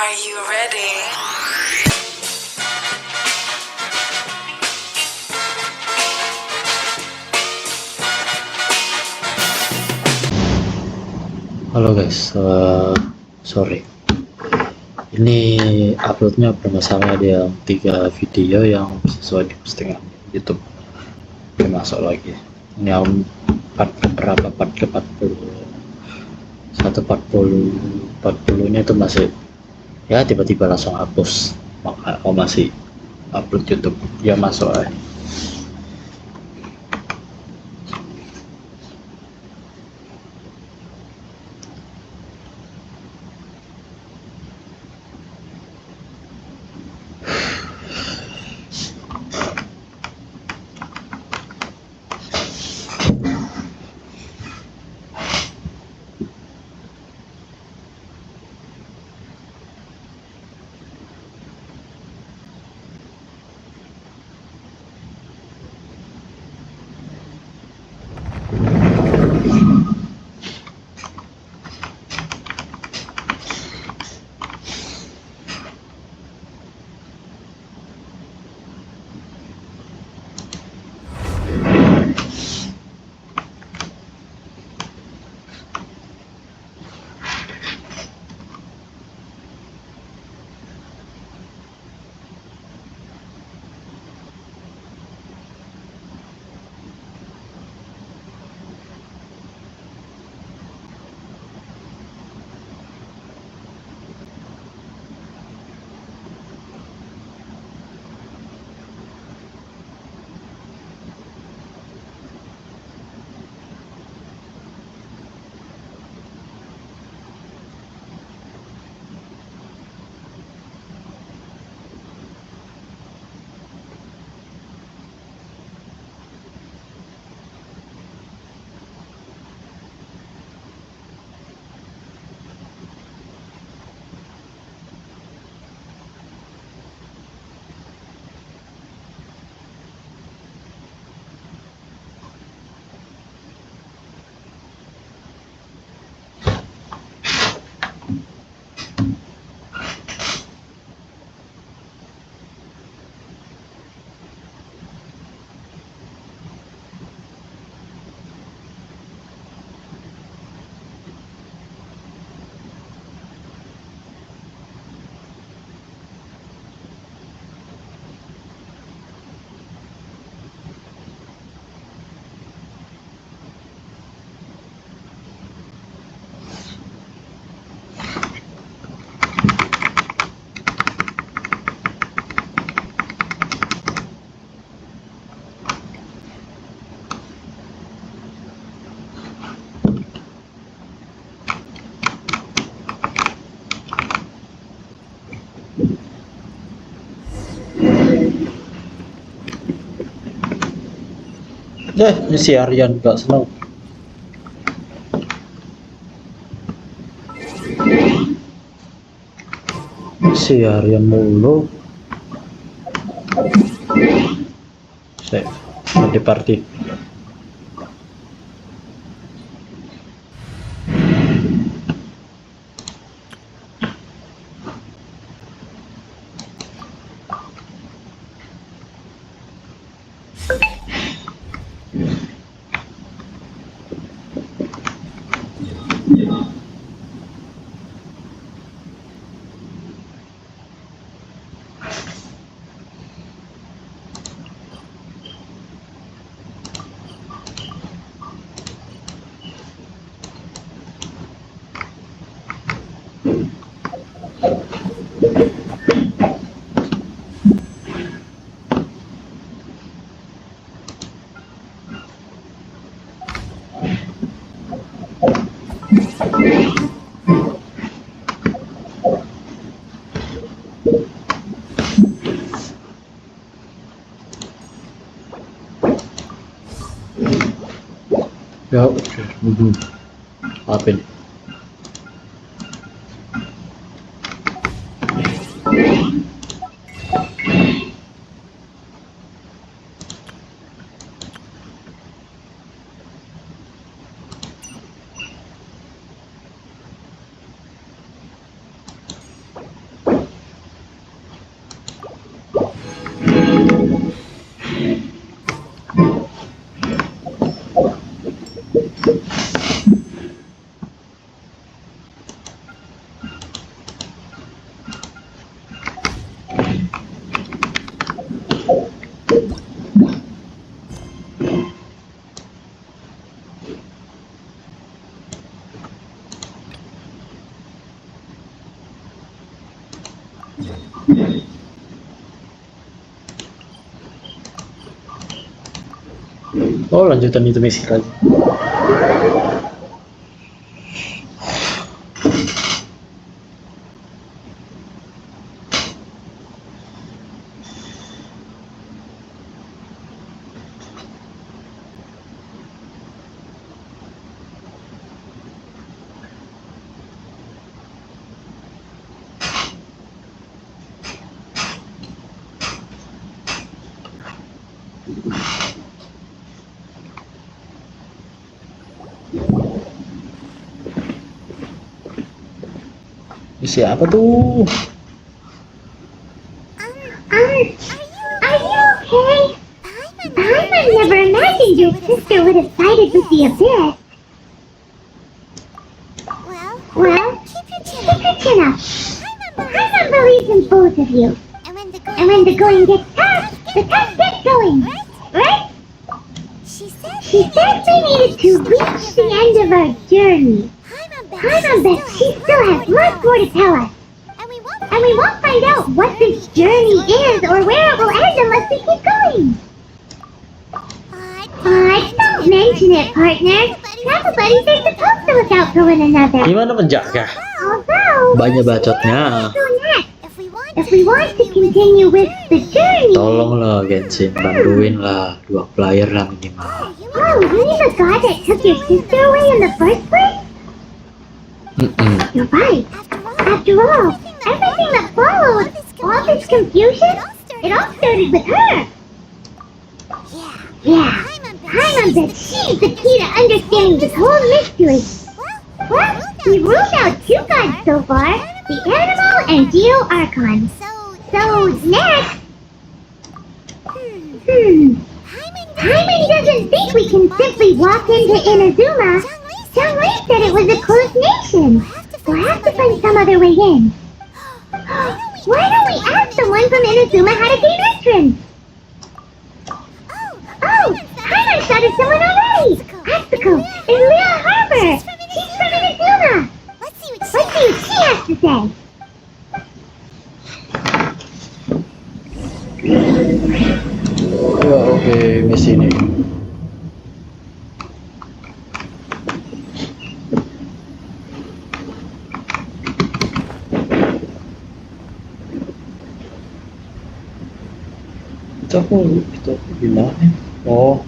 Are you ready? Halo guys, sorry, ini uploadnya bermasalah. Ada 3 video yang sesuai di postingan YouTube masuk lagi. Ini part berapa, part ke 40 nya itu masih ya tiba-tiba langsung hapus. Maka masih upload YouTube ya masuk aja. Ini si Aryan gak seneng. Si Aryan mulu. Saya ganti party. Ya, apa ini? Oh, lanjutan itu misi lagi. Siapa tuh? Are you okay? I've never imagined your sister would have sided with the abyss. Well, keep your chin up. I'm believing both of you. And when the going gets tough, the tough gets going. Right? She said we needed to reach the end of our journey. I bet she still has much more to tell us. And we won't find out what this journey is or where it will end unless we keep going. Don't mention it, partner. Travel buddies are supposed to look out for one another. Gimana menjaga? Although, Banyak bacotnya. if we want to continue with the journey... Tolonglah Genshin, bantuin lah 2 player lah minimal. Oh, you mean the guy that took your sister away in the first place? You're right. After all, everything that followed, all this confusion, it all started with her. Yeah, Paimon bet she's the key to understanding this whole mystery. Well, we've ruled out 2 gods so far, the Animal and Geo Archon. So, next... Paimon doesn't think we can simply walk into Inazuma. Zhongli said it was a closed nation. We'll have to find some other way in. Why don't we ask someone from Inazuma how to gain entrance? Oh, Paimon thought of someone already. Atsuko, in Lea Harbor. She's from Inazuma. Let's see what she has to say. Ya oke, misi ini. Itu aku gimana? Oh.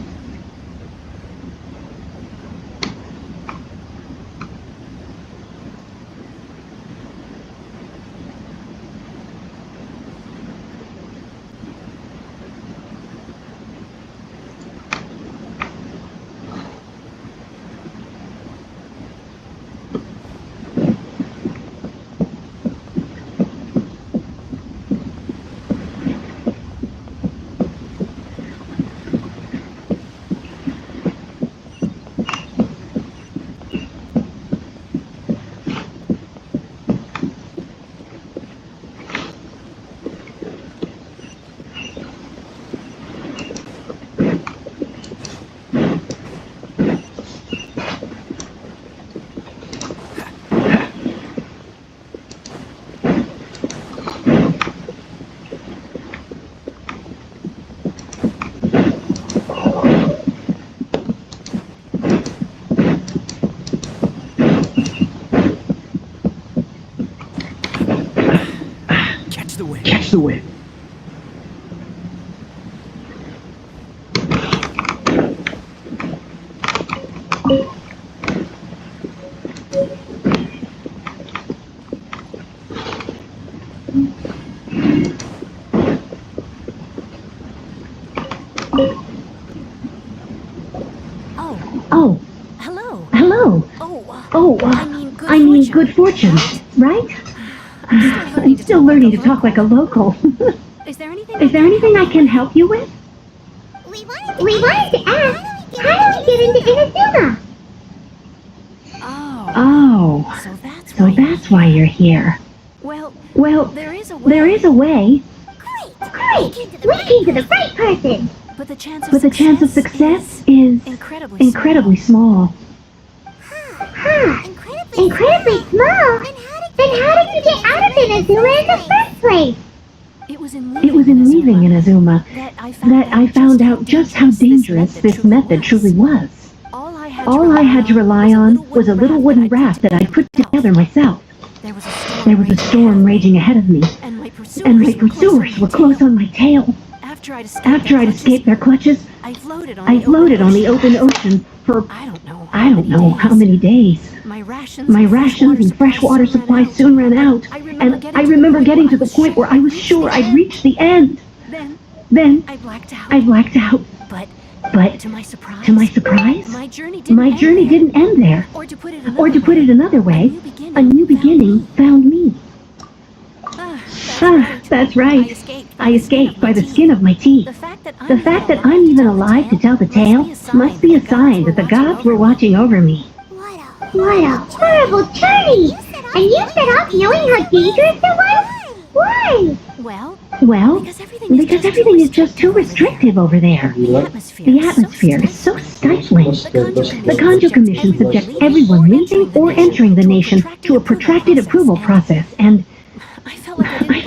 Catch the wind. Oh. Hello. I mean good fortune, right? I'm still learning to talk like a local. Is there anything I can help you with? We wanted to ask, how do we get into Inazuma? Oh. So that's why you're here. Well, there is a way. Great! We came to the right person! But the chance of success is incredibly small. Incredibly small? Then how did you get out of Inazuma in the first place? It was in leaving Inazuma that I found out just how dangerous this method truly was. All I had to rely on was a little wooden raft that I put together myself. There was a storm raging ahead of me, and my pursuers were close on my tail. After I'd escaped their clutches, I floated on the open ocean for I don't know how many days. My rations and freshwater supplies soon ran out, and I remember getting to the point where I was sure I'd reached the end. Then I blacked out. But to my surprise, my journey didn't end there. Or to put it another way, a new beginning found me. That's right. I escaped by the skin of my teeth. The fact that I'm even alive to tell the tale must be a sign that the gods were watching over me. What a horrible journey! And you set off knowing how dangerous it was? Why? Well, because everything is just too restrictive over there. The atmosphere is so stifling. The Kanjo Commission subjects everyone leaving or entering the nation to a protracted approval process, and I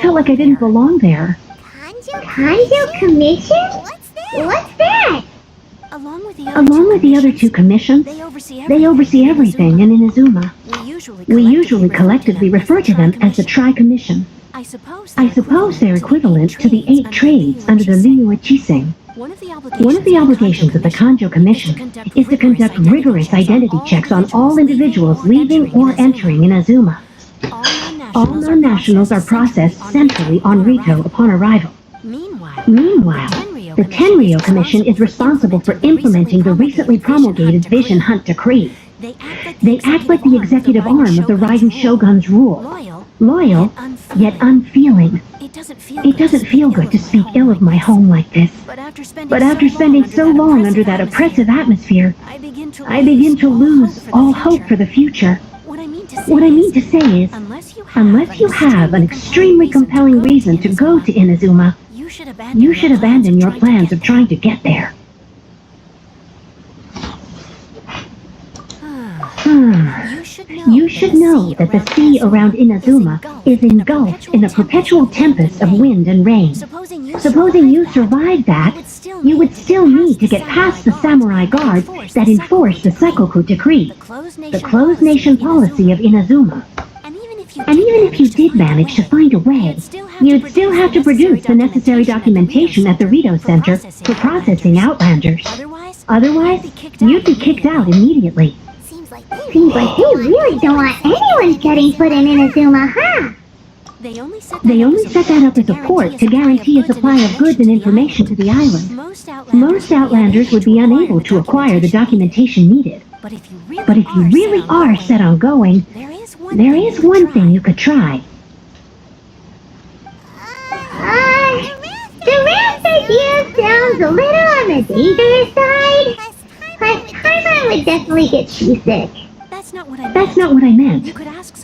felt like I didn't belong there. Kanjo Commission? What's that? Along with the other two commissions, they oversee everything in Inazuma. We usually collectively refer to them as the Tri-Commission. I suppose they're equivalent to the 8 trades under the Liyue Chiseng. One of the obligations of the Kanjo Commission is to conduct rigorous identity checks on all individuals leaving or entering Inazuma. All non-nationals are processed centrally on Rito upon arrival. Meanwhile, the Tenryo Commission is responsible for implementing the recently promulgated Vision Hunt Decree. They act like the executive arm of the Raiden Shogun's rule. Loyal, yet unfeeling. It doesn't feel good to speak ill of my home like this. But after spending so long under that oppressive atmosphere, I begin to lose all hope for the future. What I mean to say is, unless you have an extremely compelling reason to go to Inazuma, you should abandon your plans of trying to get there. You should know that the sea around Inazuma is engulfed in a perpetual tempest of wind and rain. Supposing you survived that, you would still need to get past the samurai guard that enforced the Sakoku Decree, the closed nation policy of Inazuma. And even if you did manage to find a way, you'd still have to produce the necessary documentation at the Rito Center for processing Outlanders. Otherwise, you'd be kicked out immediately. Seems like they really don't want anyone setting foot in Inazuma, huh? They only set that up as a port to guarantee a supply of goods and information to the island. Most Outlanders would be unable to acquire the documentation needed. But if you really are set on going, there is one thing you could try. The raft idea sounds a little on the dangerous side. Plus, Paimon would definitely get seasick. That's not what I meant.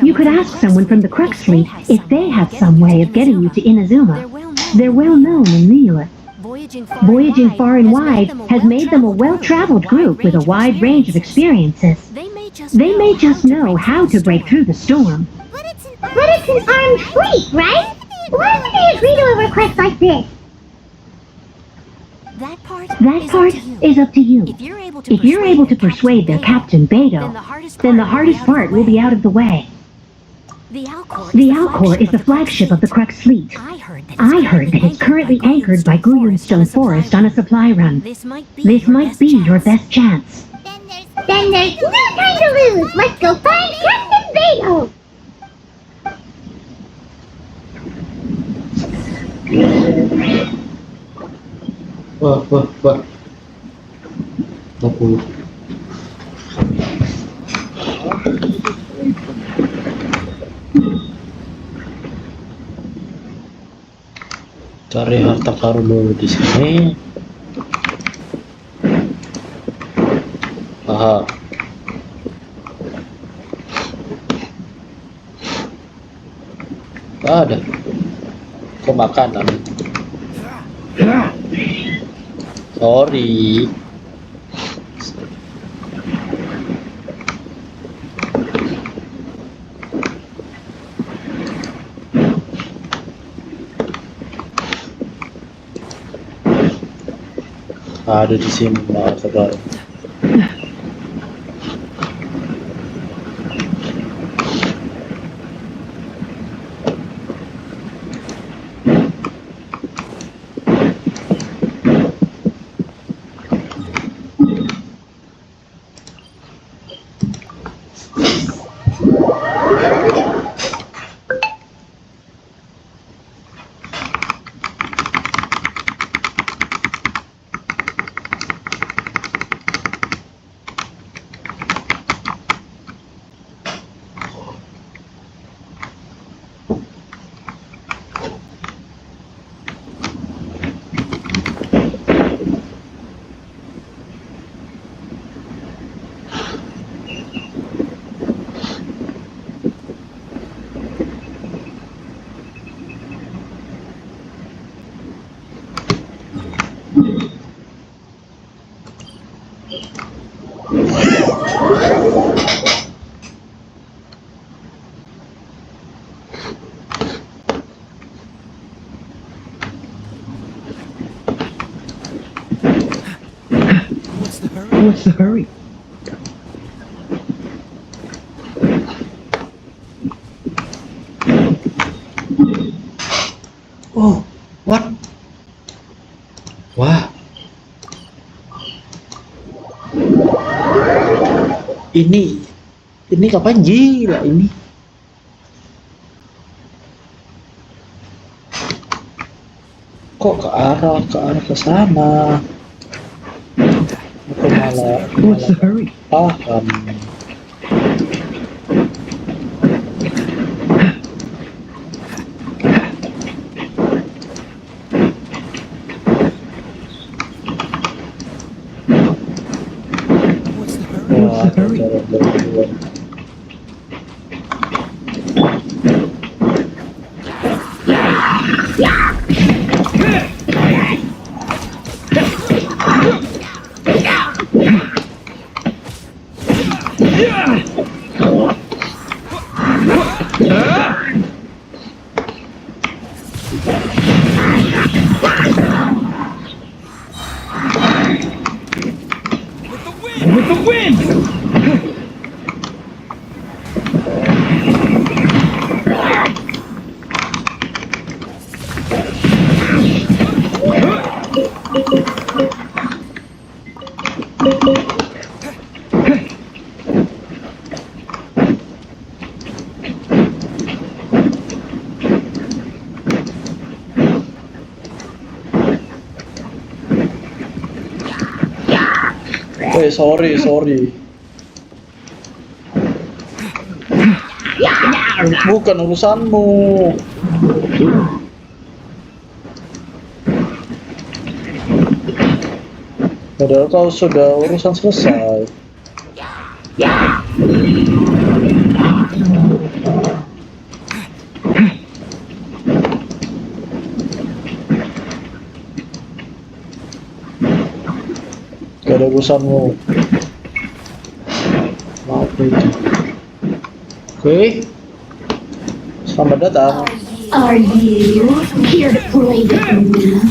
You could ask someone from the Crux Fleet if they have some way of getting you to Inazuma. They're well known in Liyue. Voyaging far and wide has made them a well-traveled group with a wide range of experiences. They may just know how to break through the storm. But it's an armed fleet, right? Why would they agree to a request like this? That part is up to you. If you're able to persuade their captain, Beidou, then the hardest part will be out of the way. The Alcor is the flagship of the Crux Fleet. I heard that it's currently anchored by Guyunstone Forest on a supply run. This might be your best chance. Then there's no time to lose. Let's go find Captain Beidou. Wah. Aku cari harta karun dulu di sini. Aha. Ada. Kok makanan? Sorry. Ada di sini malah kebalik. What's the hurry? Oh, what? Wah. Ini kapan gila ini? Kok ke arah ke sana? Aku What's the hurry? paham. Wah, cara berdua. With the wind! Sorry. Bukan urusanmu. Padahal kau sudah urusan selesai. Gak ada urusanmu. Maaf itu. Oke. Selamat datang. Are you here to play with me?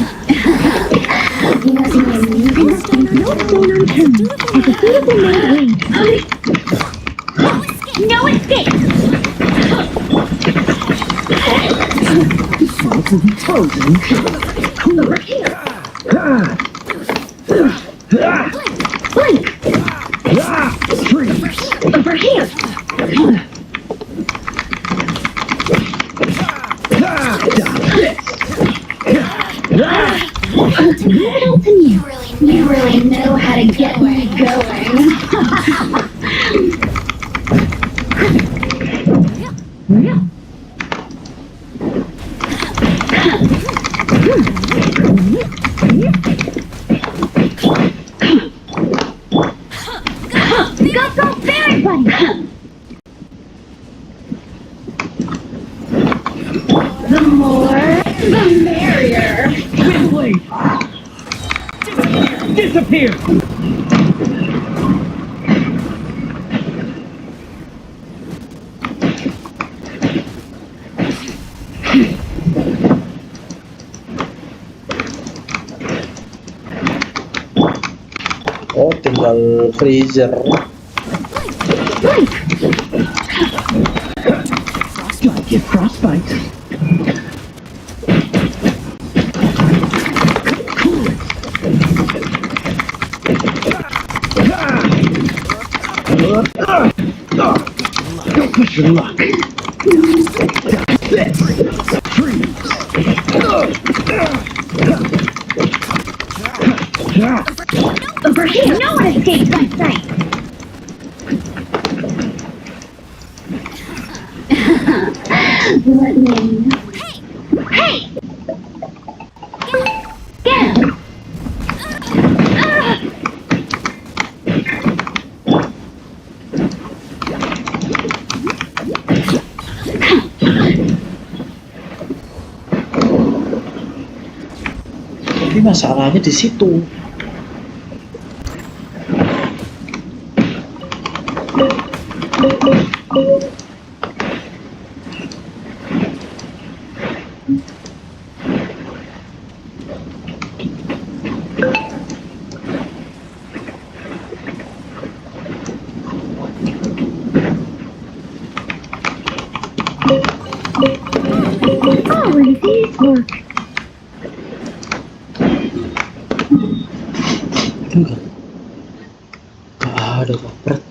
Using your music and no stone unturned as a beautiful maid waits. No escape! Over here! Blink! Freeze! Over here! You really know how to get me going. Go, fairy buddy! The more, the merrier. Windblade! Disappear! Oh, tinggal freezer. Don't get frostbite. Don't push your luck. This. Freeze. Over here, no one escapes my sight. Let me in. Hey! Get him! Tapi masalahnya di situ. Oh, and these work. Enggak. Gak ada kampret.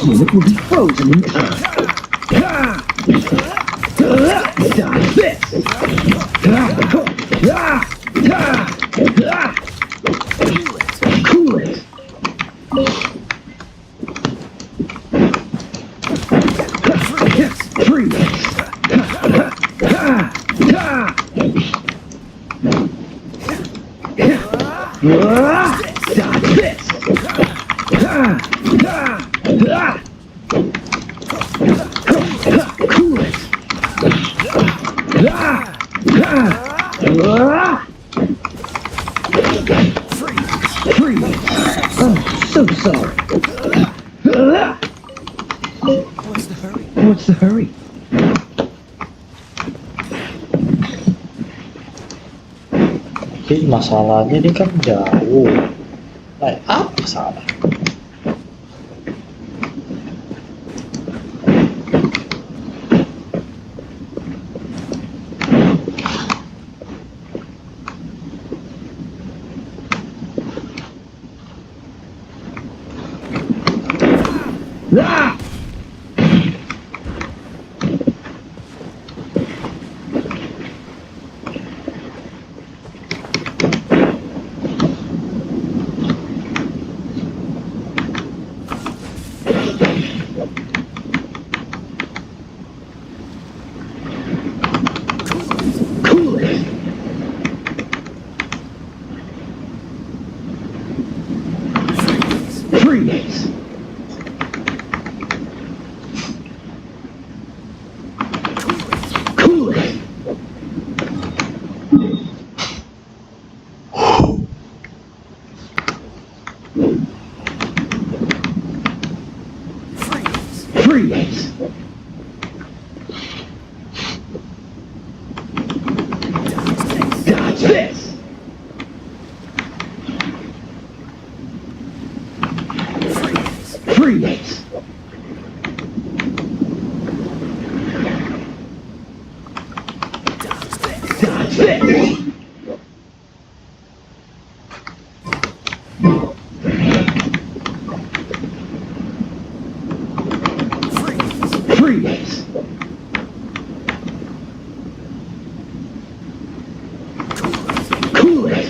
It will be frozen in time. Dodge this. Cool it. Freeze. Dodge this. Cool it. Freeze. Oh, so sorry. What's the hurry? Tapi masalahnya ini kan jauh. Naik apa salah? Freeze. Cool it. Freeze. Dodge this. Freeze. Dodge this. Freeze. Cool it.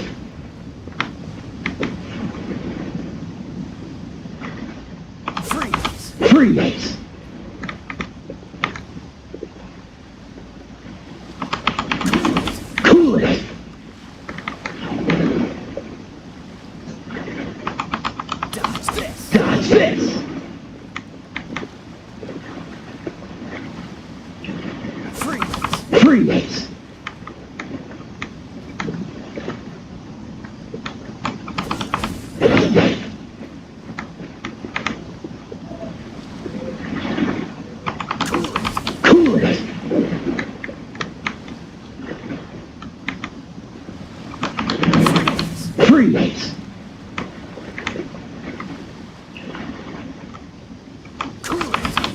Freeze! Cool it! Dodge this! Dodge this! Freeze! Freeze! Cool it! Freeze!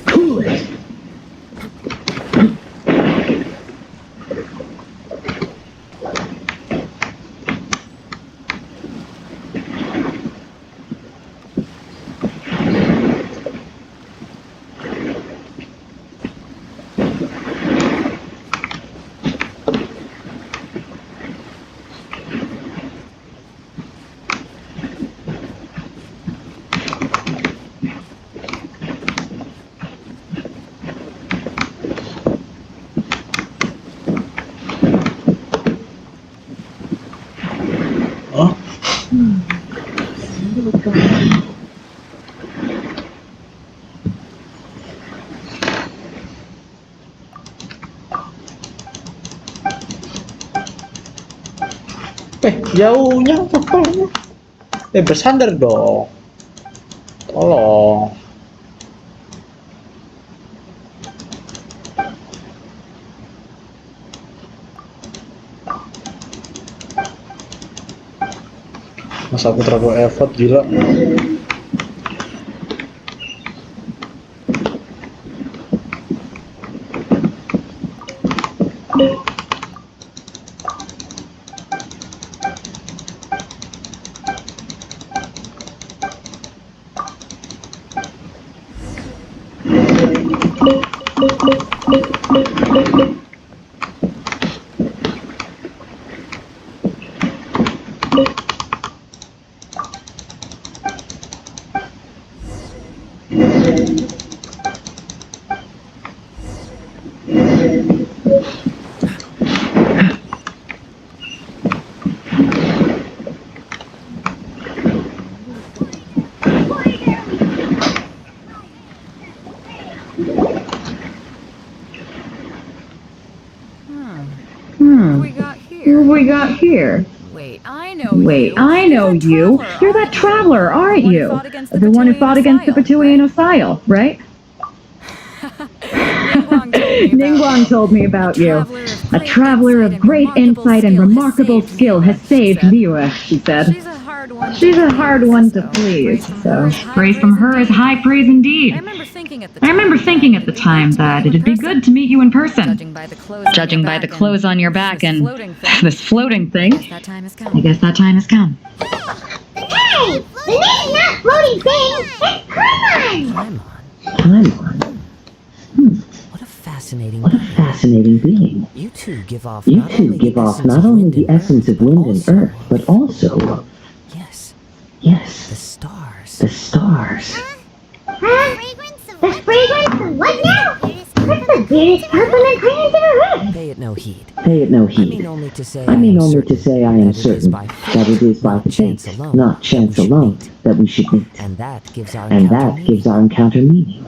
Cool it! Oh, jauhnya apa? Bersandar dong. Tolong. Masa aku terlalu effort, gila. We got here. Wait, I know you. You're that traveler, aren't you? The one who fought against the Pendahuluan, right? Ningguang told me about you. A traveler of great insight and remarkable skill has saved Liyue, she said. She's a hard one to please, so praise from her is high praise indeed. I remember thinking at the time that it'd be good to meet you in person. Judging by the clothes on your back and this floating thing, I guess that time has come. Hey! The name's not floating thing! It's Paimon! What a fascinating being. You two give off not only the essence of wind and earth, but also, yes, the stars. Huh? The fragrance of what now? What's the weirdest compliment Paimon's ever heard? Pay it no heed. I mean only to say I am certain that it is by fate, not chance alone, that we should meet. And that gives our encounter meaning.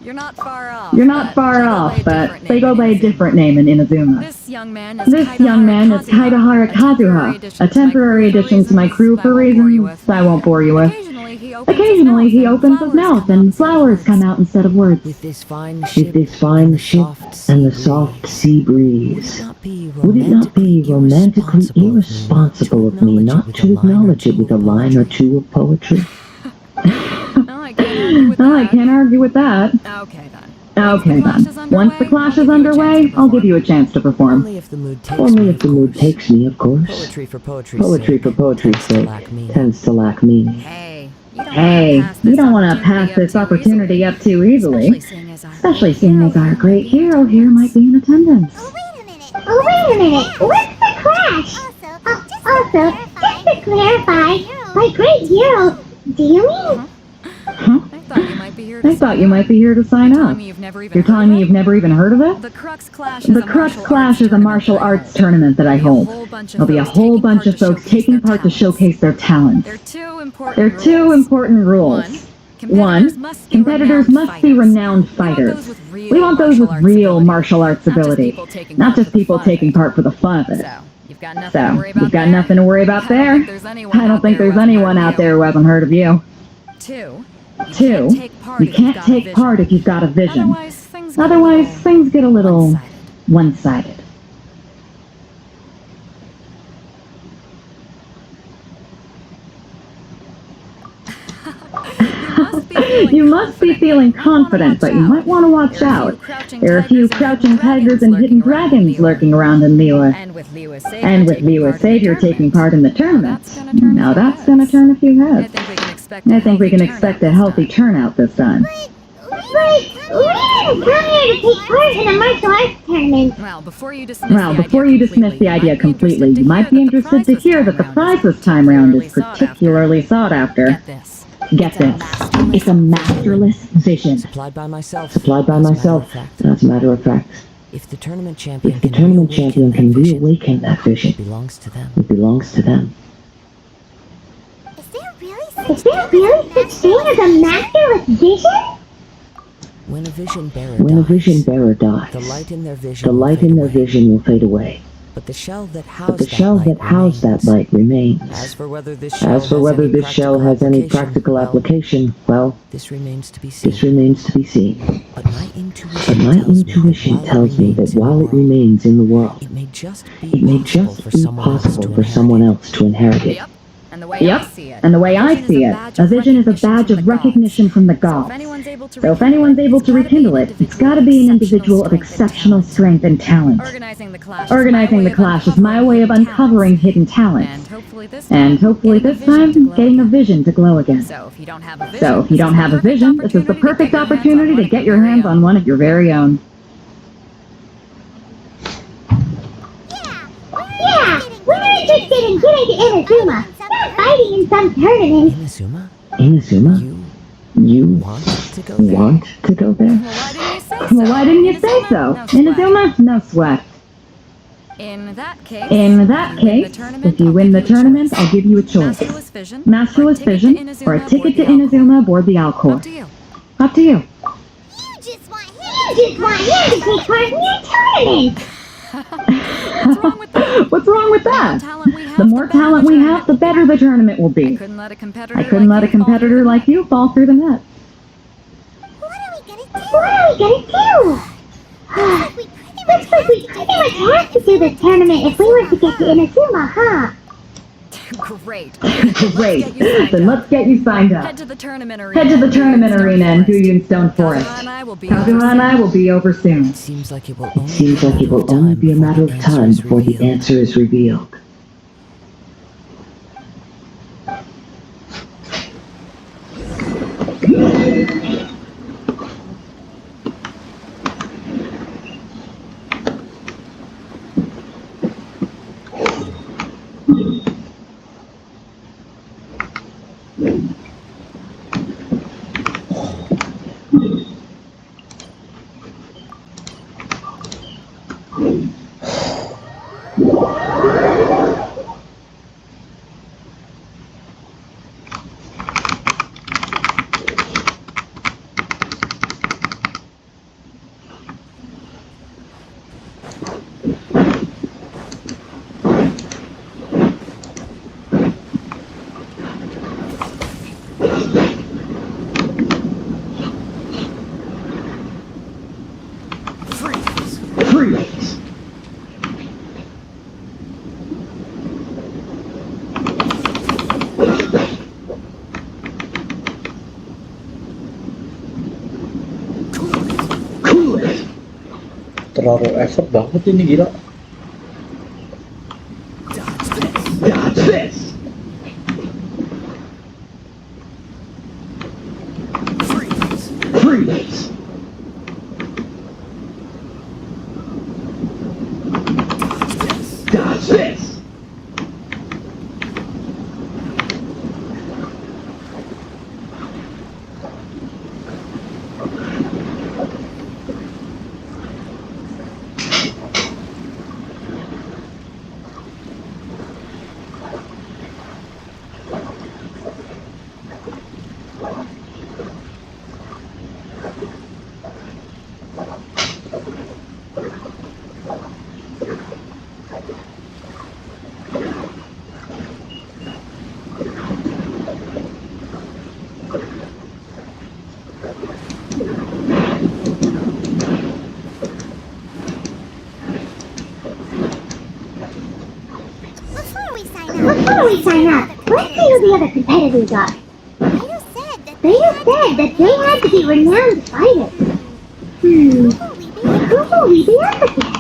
You're not far off, but they go by a different name in Inazuma. This young man is Kaidahara Kazuha, a temporary addition to my crew for reasons I won't bore you with. Occasionally he opens his mouth and flowers come out instead of words. With this fine ship and the soft sea breeze. Would it not be romantically irresponsible of me not to acknowledge it with a line or two of poetry? I can't argue with that. Okay then. Once the clash is underway, I'll give you a chance to perform. Only if the mood takes me, of course. Poetry for poetry's sake tends to lack meaning. Hey, you don't want to pass this opportunity up too easily. Especially seeing as our great hero here might be in attendance. Oh, wait a minute. What's the clash? Also, just to clarify, by great hero, do you mean? Huh? I thought thought you might be here to sign up. You're telling me you've never even heard of it? The Crux Clash The Crux Clash is a martial arts tournament that I hold. There'll be a whole bunch of folks taking part to showcase their talents. There are two important rules. One, competitors must be renowned fighters. We want those with real martial arts ability, not just people taking part for the fun of it. So, you've got nothing to worry about there. I don't think there's anyone out there who hasn't heard of you. Two, you can't take part if you've got a vision. Otherwise, things get a little one-sided. You must be feeling confident, but you might want to watch out. There are a few crouching tigers and hidden dragons lurking around in Liyue. And with Liyue Savior taking part in the tournament. Now that's gonna turn a few heads. I think we can expect a healthy turnout this time. But we didn't come here to take part in a martial arts tournament. Well, before you dismiss the idea completely, you might be interested to hear that the prize this time round is particularly sought after. Get this. It's a masterless vision. Supplied by myself. As a matter of fact. If the tournament champion can reawaken that vision, it belongs to them. Is there really such thing as a masterless vision? When a vision bearer dies, the light in their vision will fade away. But the shell that housed that light remains. As for whether this shell has any practical application, well, this remains to be seen. But my intuition tells me that while it remains in the world, it may just be possible for someone else to inherit it. Yep, and the way I see it, a vision is a badge of recognition from the gods. So if anyone's able to rekindle it, it's gotta be an individual of exceptional strength and talent. Organizing the clash is my way of uncovering hidden talents. And hopefully this time, getting a vision to glow again. So if you don't have a vision, this is the perfect opportunity to get your hands on one of your very own. Yeah, we're interested in getting to Inazuma, not fighting in some tournament. Inazuma? You want to go there? Well, why didn't you say so? Inazuma? No sweat. In that case, if you win the tournament, I'll give you a choice. Masterless Vision, or a ticket to Inazuma aboard the Alcor. Up to you. You just want him to take part in your tournament. What's wrong with that? The more talent we have, the better the tournament will be. I couldn't let a competitor like you fall through the net. What are we gonna do? Looks like we pretty much have to do the tournament if we were to get to Inazuma, huh? Great. Then let's get you signed up. Head to the tournament arena in Stone Forest. Kagura and I will be over soon. It seems like it will only be a matter of time before the answer is revealed. Terlalu effort banget ini, gila. Dodge this! Freeze! Dodge this! Before we sign up, let's see who the other competitors are. They just said that they had to be renowned fighters. Who will we be up against?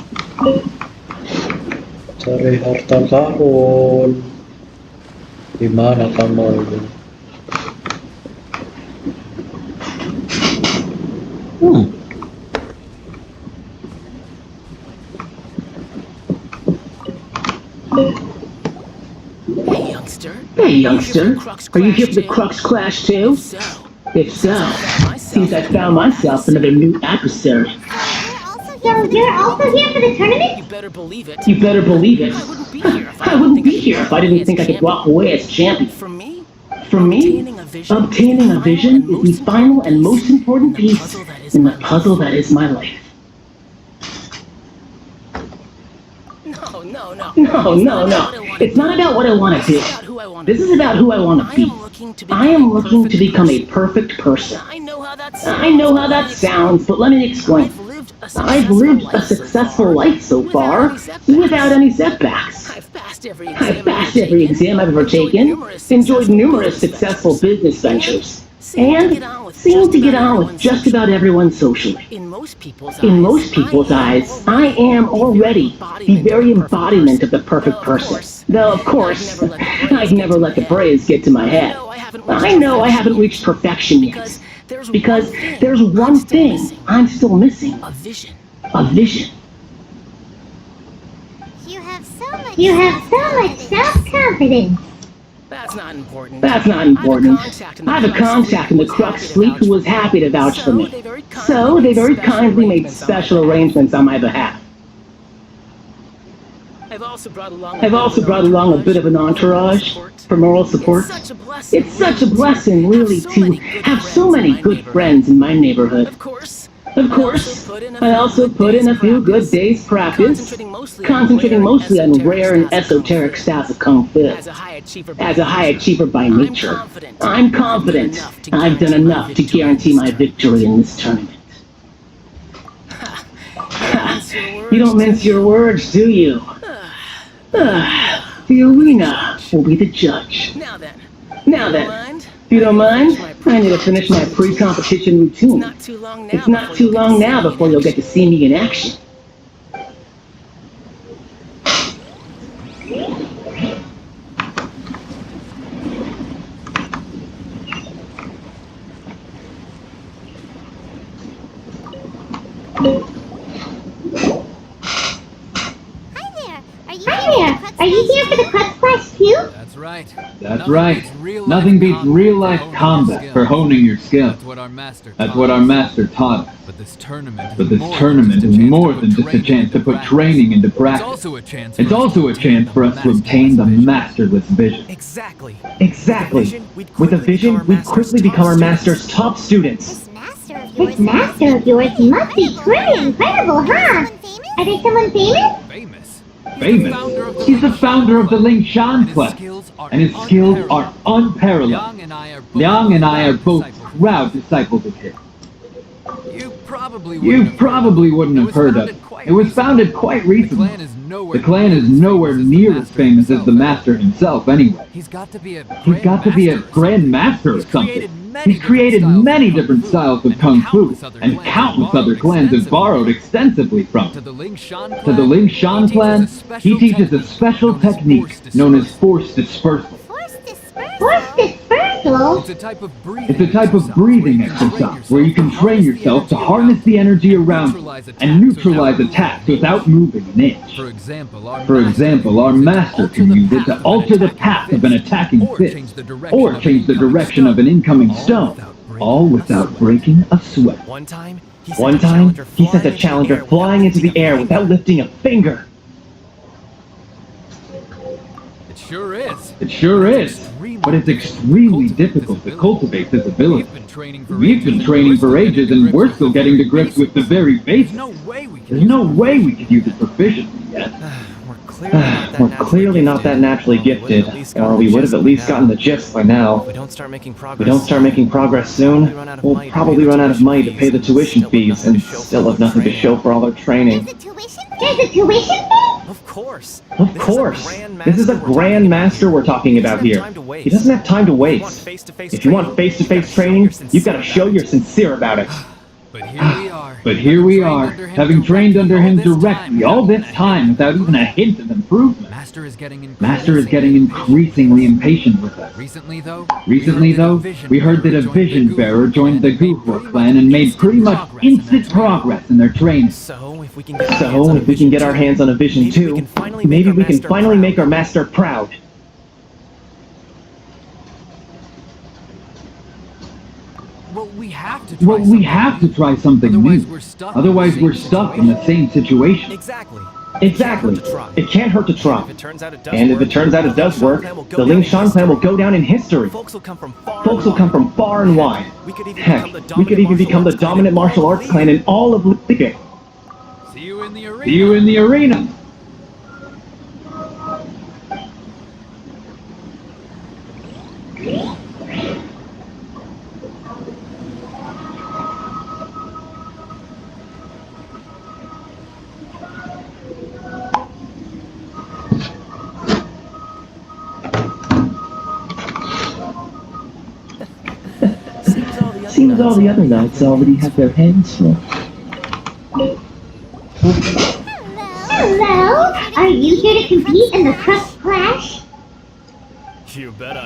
Cari harta karun. Di mana kamu ini? Hey, youngster. Are you here for the Crux Crash too? If so, seems I found myself another new adversary. So you're also here for the tournament? You better believe it. You better believe it. I wouldn't be here if I I wouldn't be here if I didn't think I could walk away as champion. For me, For me, obtaining a vision is the final and most important piece in the puzzle that is my life. No. It's not about what I want to do. This is about who I want to be. I am looking to become a perfect person. I know how that sounds, but let me explain. I've lived a successful life so far, without any setbacks. I've passed every exam I've ever taken, enjoyed numerous successful business ventures, and seem to get on with just about everyone socially. In most people's eyes, I am already the very embodiment of the perfect person. Though, of course, I've never let the praise get to my head. I know I haven't reached perfection yet, because there's one thing I'm still missing. a vision. A vision. You have so much self-confidence. That's not important. I have a contact in the Crux fleet who was happy to vouch for me. So they very kindly made special arrangements on my behalf. I've also brought along a bit of an entourage for moral support. It's such a blessing, really, to have so many good friends in my neighborhood. Of course, I also put in a few good days' practice, concentrating mostly on rare and esoteric styles of Kung Fu. as a high achiever by nature, I'm confident I've done enough to guarantee my victory in this tournament. You don't mince your words, do you? The arena will be the judge. Now then, if you don't mind, I need to finish my pre-competition routine. It's not too long now before you'll get to see me in action. Are you here for the Crux Splash too? That's right. Nothing beats real-life combat for honing your skill. That's what our master taught us. But this tournament is more than just a chance to put training into practice. It's also a chance for us to obtain the masterless vision. exactly. With a vision, we'd quickly become our master's top students. This master of yours must be pretty incredible, huh? Are they someone famous? Famous. He's the founder of the Ling Shan class, and his skills are unparalleled. Yang and I are both proud disciples of his. You probably wouldn't have heard of it. It was founded quite recently. The clan is nowhere near as famous as the master himself anyway. He's got to be a grand master or something. He's created many different styles of Kung Fu, and countless other clans have borrowed extensively from To him. the Ling Shan To the Ling Shan clan, he teaches a special technique known as force dispersal. Force dispersal? It's a type of breathing. It's a type of breathing exercise where you can train yourself to harness the energy around you and neutralize attacks without moving an inch. For example, our master can use it to alter the path of an attacking fist, or change the direction of an incoming stone, all without breaking a sweat. One time, He sent a challenger flying into the air without lifting a finger. It sure is. But it's extremely difficult to cultivate this ability. We've been training for ages and we're still getting to grips with the very basics. no way we There's no way we could use it proficiently yet. We're clearly not that naturally gifted, or we would have at least gotten the gist by now. If we don't start making progress, soon, we'll probably run out of money to pay the tuition fees and still have nothing to show for all our training. There's a tuition fee? Of course. This is a grand master we're talking about here. He doesn't have time to waste. If you want face-to-face training, you've got to show you're sincere about it. But here we are, having trained under him directly all this time without even a hint of improvement. Master is getting increasingly impatient with us. Recently, though, we heard that a vision bearer joined the Gugur clan and made pretty much instant progress in their training. So, if we can get our hands on a vision too, maybe we can finally make our master proud. Well, we have to try something new. Otherwise, we're stuck in the same situation. Exactly. It can't hurt to try. And if it turns out it does work, the Lingshan clan will go down in history. Folks will come from far and wide. Heck, we could even become the dominant martial arts clan in all of Liga. See you in the arena. Seems all the other knights already have their hands full. Hello? Are you here to compete in the Crust Clash? You bet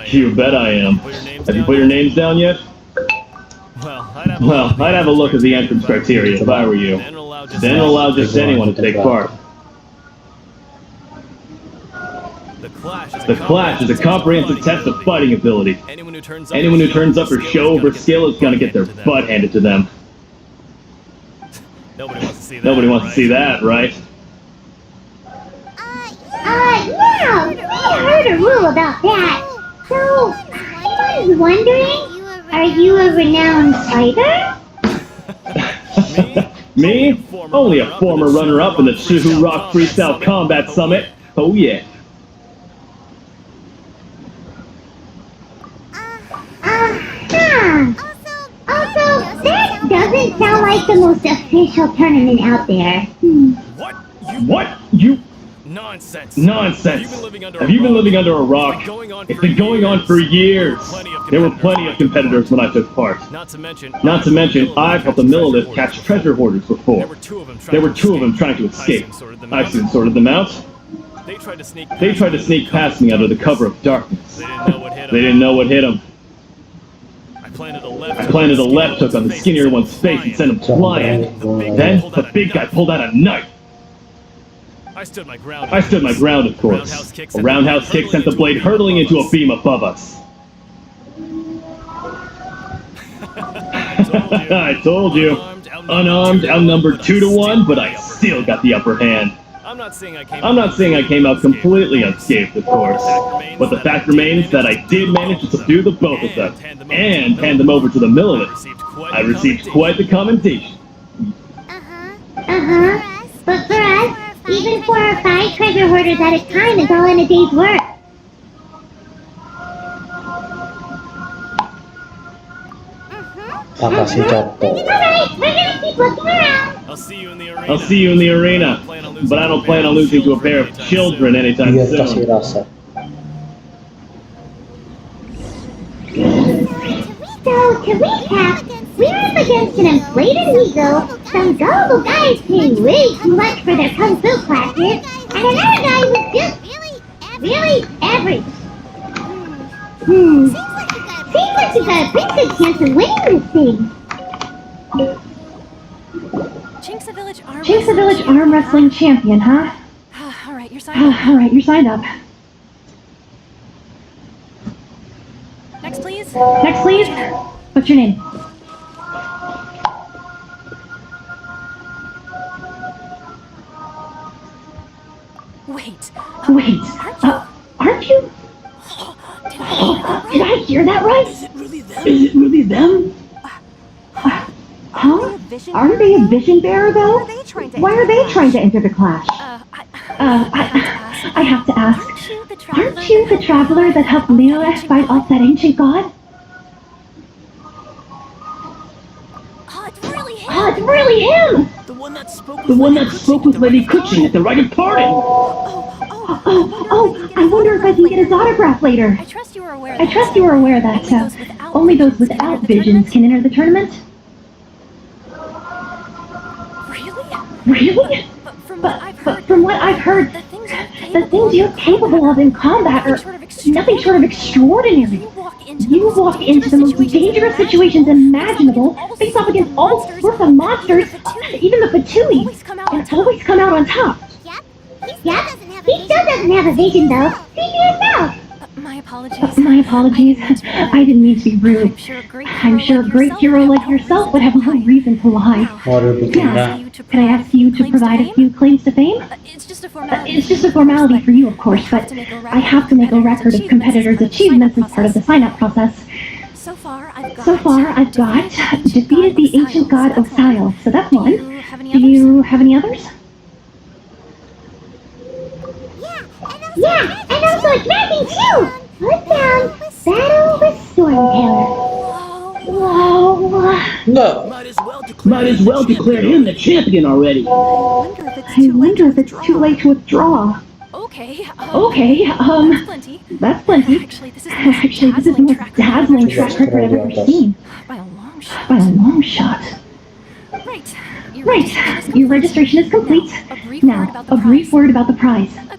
I am. Have you put your names down yet? Well, I'd have a look at the entrance criteria if I were you. Then allow just anyone to take part. The Clash is a comprehensive test of fighting ability. Anyone who turns up for show over skill is gonna get their butt handed to them. Nobody wants to see that, right? Yeah, we heard a rule about that. So, I was wondering, are you a renowned fighter? Me? Only a former runner-up in the Shihu Rock Freestyle Combat Summit. Oh yeah. Also, that doesn't sound like the most official tournament out there. What? You? Nonsense. Have you been living under a rock? It's been going on for years. There were plenty of competitors when I took part. Not to mention, I've helped the Millilith catch treasure hoarders before. There were two of them trying to escape. I soon sorted them out. They tried to sneak past me under the cover of darkness. They didn't know what hit them. I planted a left hook on the skinnier one's face and sent him flying. Then, the big guy pulled out a knife. I stood my ground, of course. A roundhouse kick sent the blade hurtling into a beam above us. I told you. Unarmed, outnumbered 2-1, but I still got the upper hand. I'm not saying I came out completely unscathed, of course. But the fact remains that I did manage to subdue the both of them, and hand them over to the Millilith. I received quite the commendation. But for us, even 4 or 5 treasure hoarders at a time is all in a day's work. Makasih jatuh. Alright, we're gonna keep looking around. I'll see you in the arena. But I don't plan on losing to a pair of children anytime Biar kasih soon. rasa. So, to recap, we're up against an inflated ego, some gullible guys paying way too much for their kung fu classes, and another guy who's just really average. Seems like you got a pretty good chance of winning this thing. Chink's a village arm wrestling champion, huh? Alright, you're signed up. Next, please. What's your name? Wait. Aren't you? Did I hear that right? Is it really them? Huh? Aren't they a vision bearer, though? Why are they trying to enter the clash? I have to ask. Aren't you the traveler that helped Merah fight off that ancient god? Oh, it's really him! It's really him! The one that spoke The one that spoke with Lady Kuching at the Rite Party! I wonder if I can get his autograph later. I trust you are aware that only those without visions can enter the tournament. Really? But from what I've heard, the things you're capable of in combat are nothing short of extraordinary. You walk into the most dangerous situations imaginable, face off against all sorts of monsters, even the Fatui, and always come out on top. Yep, he still doesn't have a vision though. See for yourself. My apologies. I didn't mean to be rude. I'm sure a great hero like yourself would have no reason to lie. Mau rebutin Could I ask you to provide a few claims to fame? It's just a formality for you, of course, but I have to make a record of competitors' achievements as part of the sign-up process. So far, I've got defeated the ancient god Osile, so that's one. Do you have any others? Yeah, and also advancing too. Put down battle with Stormtailor. Whoa. Enggak. Might as well declare him the champion already. I wonder if it's too late to withdraw. Okay, that's plenty. Actually, this is the most dazzling track record I've ever seen. By a long shot. By a long shot. Right, your registration is complete. Now, a brief word about the prize. A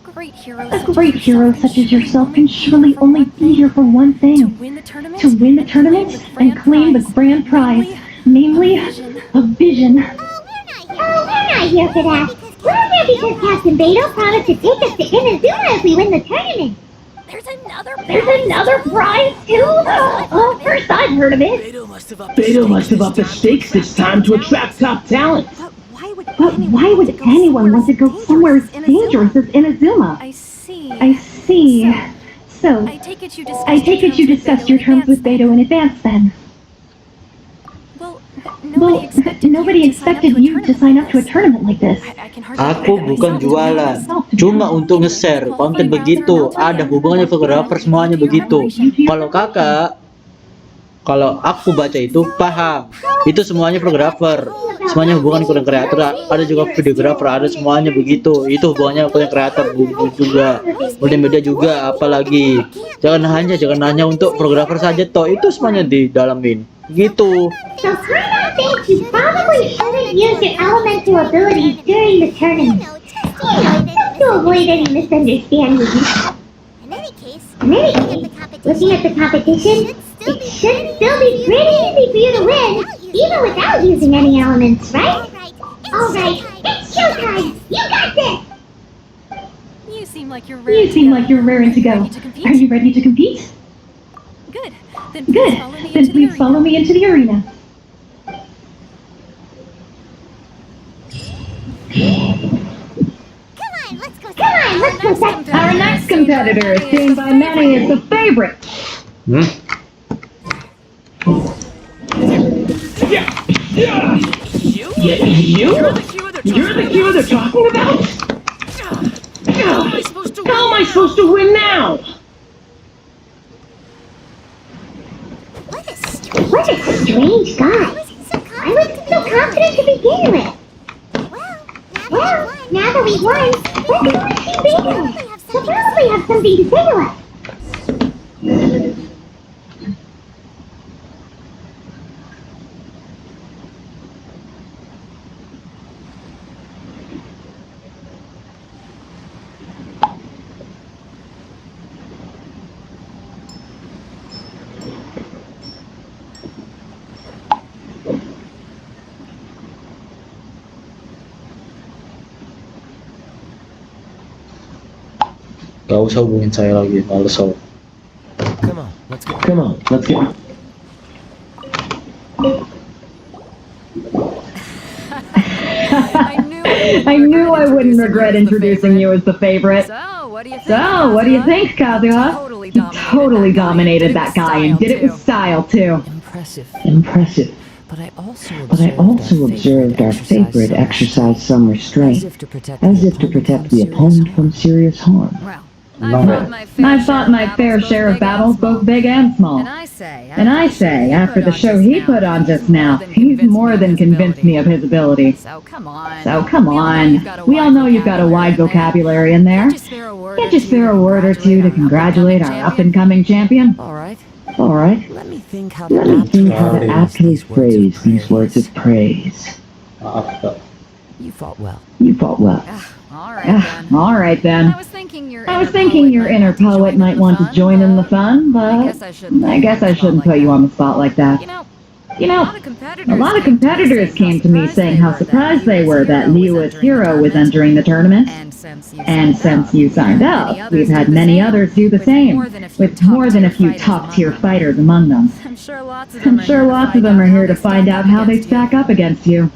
great hero such as yourself can surely only be here for one thing. To win the tournament and claim the grand prize. Namely, a vision. Oh, we're not here for that. We're here because Captain Beto promised to take us to Inazuma if we win the tournament. There's another prize too? Oh, first I've heard of it. Beto must have upped the stakes this time to attract top talent. But why would anyone want to go somewhere as dangerous as Inazuma? I see. So, I take it you discussed your terms with Beto in advance then. Well, nobody expected you to sign up to a tournament like this. Aku bukan jualan, cuma untuk nge-share konten begitu. Ada hubungannya fotografer, semuanya begitu. Kalau aku baca itu paham, itu semuanya fotografer, semuanya hubungan konten kreator. Ada juga videografer, ada semuanya begitu. Itu hubungannya konten kreator juga, multimedia juga. Apalagi jangan hanya untuk fotografer saja toh, itu semuanya didalamin gitu. So Paimon thinks you probably shouldn't use your elemental abilities during the tournament. Just to avoid any misunderstandings. In any case, looking at the competition, it should still be pretty easy for you to win, even without using any elements, right? Alright, it's showtime! You got this! You seem like you're raring to go. Are you ready to compete? Good. Then please follow me into the arena. Come on, let's go. Our next competitor is seen by many as the favorite. You? You're the hero they're talking about? How am I supposed to win now? What a strange guy. I wasn't so confident to begin with. Well, now that we won, let's go and see Beto. He'll probably have something to say to us. Gak usah hubungin saya lagi, males aku. Come on, let's go. I knew I wouldn't regret introducing you as the favorite. So, what do you think, Kazuha? You totally dominated that guy and did it with style, too. Impressive. But I also observed our favorite exercise some restraint, as if to protect the opponent from serious harm. Well, Love it. I fought my fair share of battles, both big and small. And I say, After the show he put on just now, he's more than convinced me of his ability. So come on. We all know you've got a wide vocabulary in there. Can't you spare a word or two to congratulate our up-and-coming champion? All right. Let Let me think how to aptly phrase these words of praise. Maaf, Kak. You fought well. All right then. I was thinking your inner poet might want to join in the fun, but I guess I shouldn't put you on the spot like that. You know, a lot of competitors came to me saying how surprised they were that Liu's hero was entering the tournament. And since you signed up, we've had many others do the same, with more than a few top-tier fighters among them. I'm sure lots of them are here to find out how they stack up against you.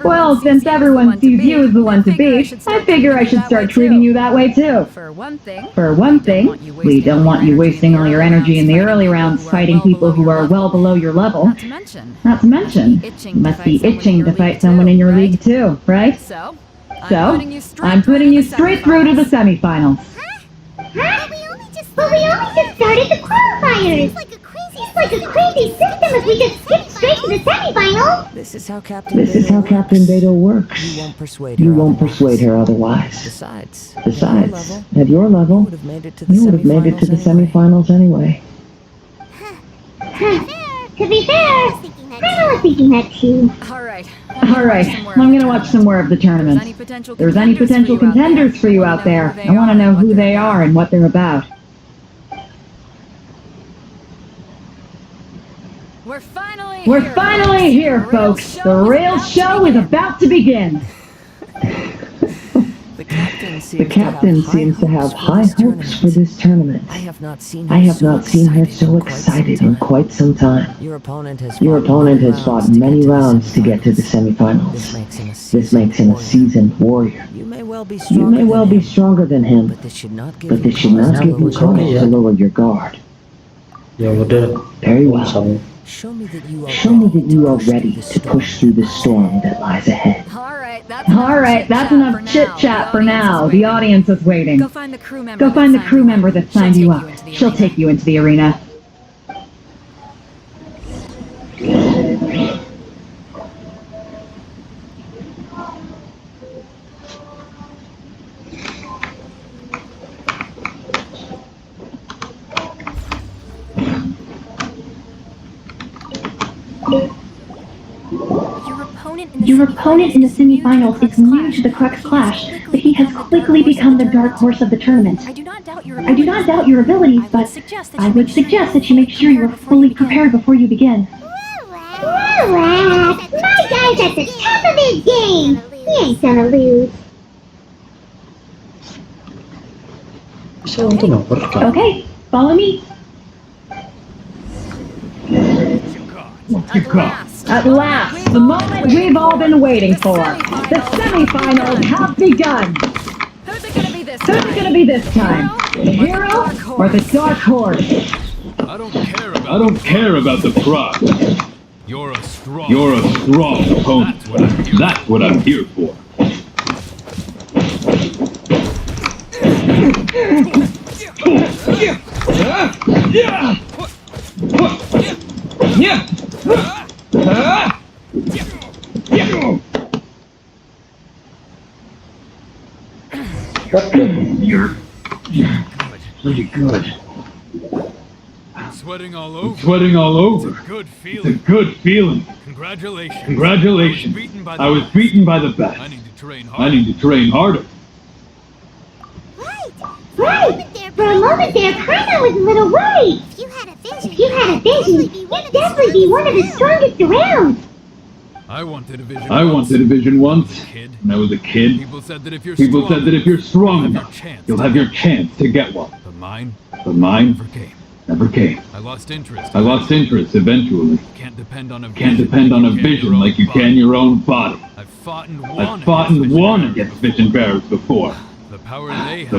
Well, since everyone sees you as the one to beat, I figure I should start treating you that way too. For one thing, we don't want you wasting all your energy in the early rounds fighting people who are well below your level. Not to mention, you must be itching to fight someone in your league too, right? So, I'm putting you straight through to the semifinals. Huh? But we only just started the qualifiers! It's like a crazy system if we just skip straight to the semifinals! This is how Captain Beto works. You won't persuade her otherwise. Besides, at your level, you would have made it to the semifinals anyway. To be fair, I was thinking that too. Alright, I'm gonna watch some more of the tournament. If there's any potential contenders for you out there, I want to know who they are and what they're about. We're finally here, folks! The real show is about to begin! The captain seems to have high hopes for this tournament. I have not seen her so excited in quite some time. Your opponent has fought many rounds to get to the semifinals. This makes him a seasoned warrior. You may well be stronger than him, but this should not give you cause to lower your guard. Ya udah. Very well. Sama. Show me that you are ready to push through the storm that lies ahead. Alright, that's enough chit-chat for now. The audience is waiting. Go find the crew member that signed you up. She'll take you into the arena. Your opponent in the semifinals is new to the Crux Clash, but he has quickly become the dark horse of the tournament. I do not doubt your abilities, but I would suggest that you make sure you are fully prepared before you begin. Relax! My guy's at the top of his game! He ain't gonna lose. Bisa untuk nomor kan? Okay, follow me. At last, the moment we've all been waiting for. The semifinals have begun. Who's it gonna be this Who's it gonna be this time? The hero or the dark horse? I don't care about the prize. You're a strong opponent. That's what I'm here for. You're pretty good. Sweating all over. It's a good feeling. Congratulations. I was beaten by the best. I need to train harder. Right! For a moment there, Chrono was a little worried. If you had a vision, you'd definitely be one of the strongest around. I wanted a vision once, when I was a kid. People said that if you're strong enough, you'll have your chance to get one. But mine never came. I lost interest eventually. Can't depend on a vision like you can your own body. I've fought and won against vision bearers before. The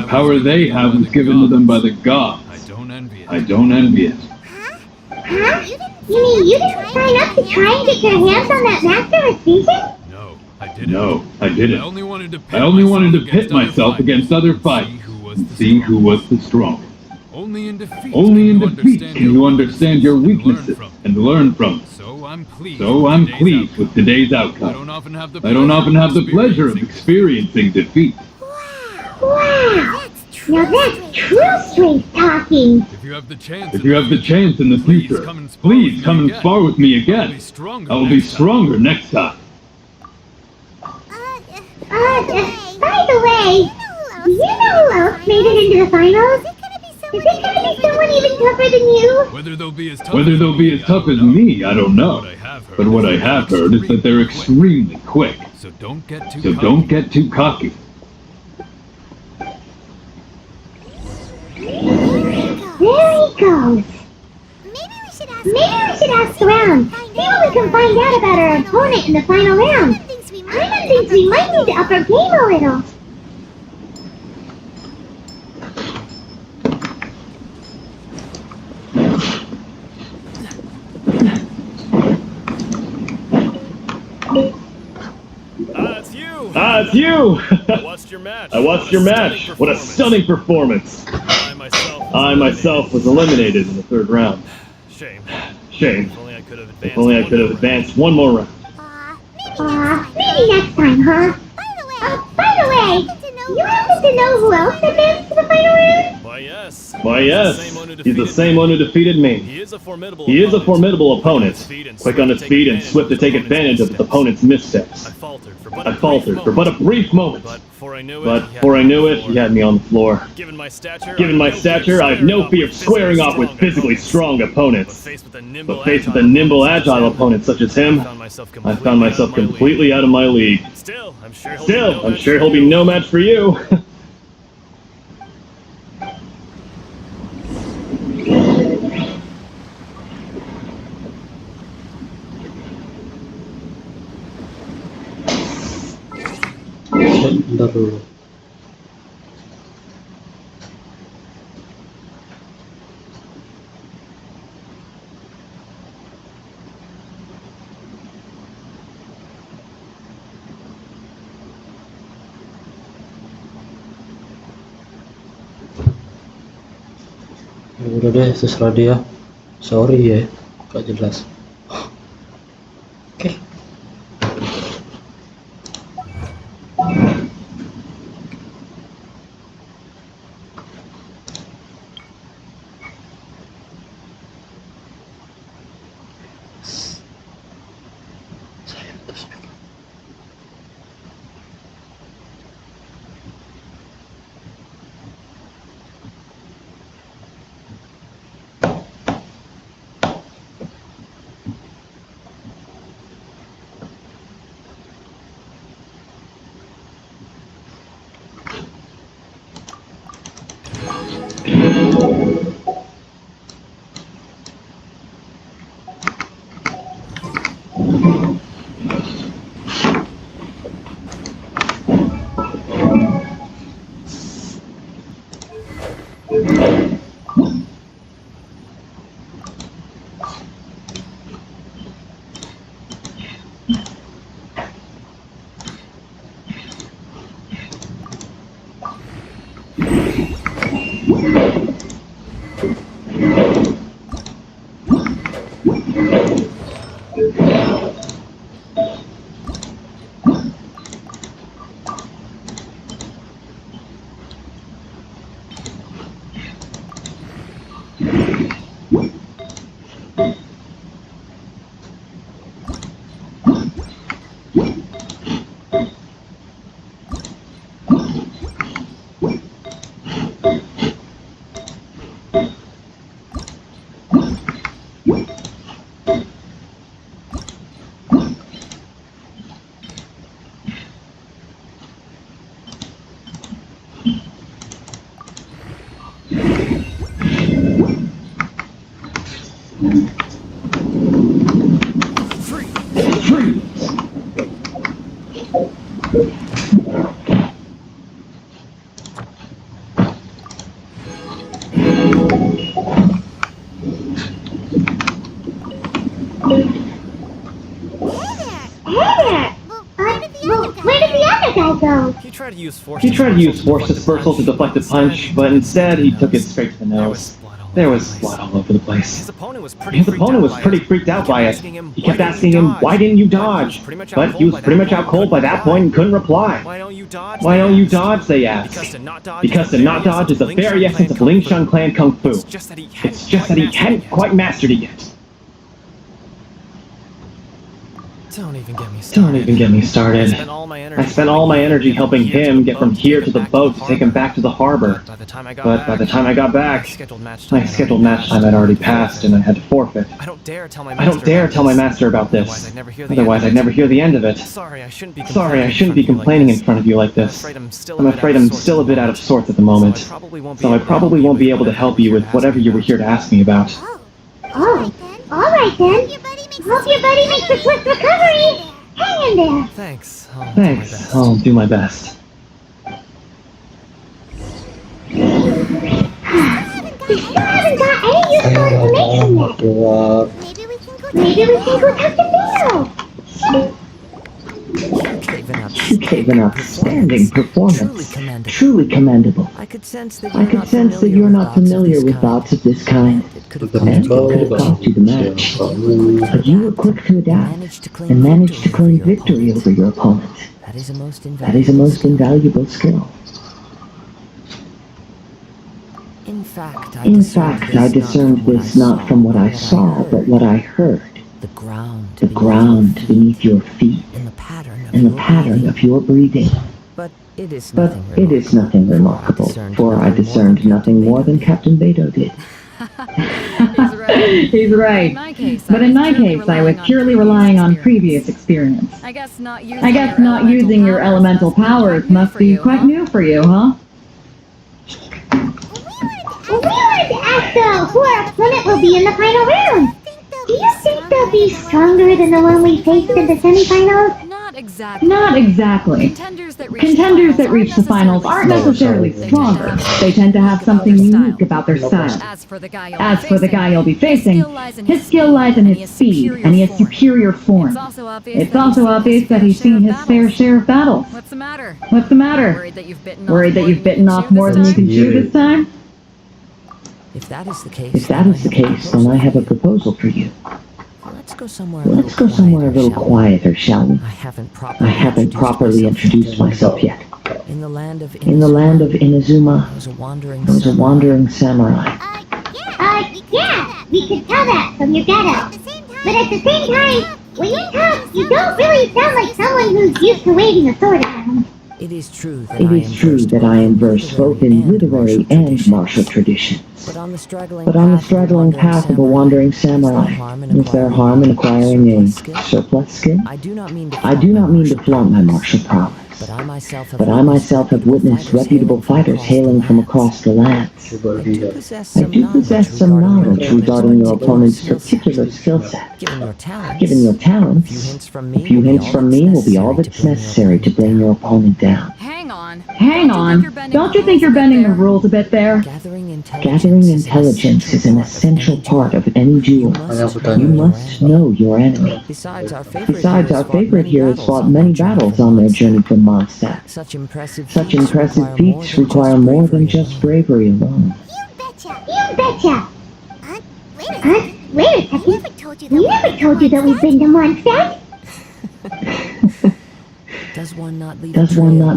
power they have was given to them by the gods. I don't envy it. Huh? You mean you didn't sign up to try and get your hands on that Master Ascension? No, I didn't. I only wanted to pit myself against other fighters and see who was the strongest. Only in defeat can you understand your weaknesses and learn from them. So I'm pleased with today's outcome. I don't often have the pleasure of experiencing defeat. Wow! Now that's true strength talking! If you have the chance in the future, please come and spar with me again. I will be stronger next time. By the way, do you know who else made it into the finals? Is it gonna be someone even tougher than you? Whether they'll be as tough as me, I don't know. But what I have heard is that they're extremely quick. So don't get too cocky. There he goes. Maybe we should ask around. See what we can find out about our opponent in the final round. Paimon thinks we might need to up our game a little. It's you! I watched your match. What a stunning performance. I myself was eliminated in the third round. Shame. If If only I could have advanced one more round. Maybe next time, huh? By the way, you happen to know who else advanced to the final round? Why yes. He's the same one who defeated me. He is a formidable opponent. Quick on his feet and swift to take advantage of his opponent's missteps. I faltered For but a brief moment. But before I knew it, he had me on the floor. Given my stature, I have no fear of squaring off with physically strong opponents. Faced with a But nimble, agile opponents such as him, I found myself completely out of my league. Still, I'm sure he'll be no match for you. Bentar dulu. Ya udah deh, terserah dia. Sorry ya, gak jelas. Oke. He tried to use force dispersal to deflect the punch, but instead he took it straight to the nose. There was blood all over the place. His opponent was pretty freaked out by it. He kept asking him, "Why didn't you dodge?" But he was pretty much out cold by that point and couldn't reply. "Why don't you dodge?" they asked. Because to not dodge is the very essence of Lingshan clan kung fu. It's just that he hadn't quite mastered it yet. Don't even get me started. I spent all my energy helping him get from here to the boat to take him back to the harbor. But by the time I got back, my scheduled match time had already passed and I had to forfeit. I don't dare tell my master about this. Otherwise I'd never hear the end of it. Sorry, I shouldn't be complaining in front of you like this. I'm afraid I'm still a bit out of sorts at the moment. So I probably won't be able to help you with whatever you were here to ask me about. Oh, alright then. Hope your buddy makes a swift recovery. Hang in there. Thanks, I'll do my best. We still haven't got any useful information yet. Maybe we can go talk to Theo. You gave an outstanding performance. Truly commendable. I could sense that you're not familiar with bouts of this kind. It could have cost you the match. But you were quick to adapt and managed to claim victory over your opponent. That is a most invaluable skill. In fact, I discerned this not from what I saw, but what I heard. The ground beneath your feet, and the pattern of your breathing. But it is nothing remarkable, for I discerned nothing more than Captain Beto did. He's right. But in my case, I was purely relying on previous experience. I guess not using your elemental powers must be quite new for you, huh? We wanted to ask who our opponent will be in the final round. Do you think they'll be stronger than the one we faced in the semifinals? Not exactly. Contenders that reach the finals aren't necessarily stronger. They tend to have something unique about their style. As for the guy you'll be facing, his skill lies in his speed, and he has superior form. It's also obvious that he's seen his fair share of battles. What's the matter? Worried that you've bitten off more than you can chew this time? If that is the case, then I have a proposal for you. Let's go somewhere a little quieter, shall we? I haven't properly introduced myself yet. In the land of Inazuma, I was a wandering samurai. Yeah, we could tell that from your getup. But at the same time, when you talk, you don't really sound like someone who's used to waving a sword around. It is true that I am versed both in literary and martial traditions. But on the straggling path of a wandering samurai, is there harm in acquiring a surplus skill? I do not mean to flaunt my martial prowess, but I myself have witnessed reputable fighters hailing from across the lands. I do possess some knowledge regarding your opponent's particular skill set. Given your talents, a few hints from me will be all that's necessary to bring your opponent down. Hang on. Don't you think you're bending the rules a bit there? Gathering intelligence is an essential part of any duel. You must know your enemy. Besides, our favorite here has fought many battles on their journey from Mondstadt. Such impressive feats require more than just bravery alone. You betcha! Wait a second. We never told you that we've been to Mondstadt. Does one not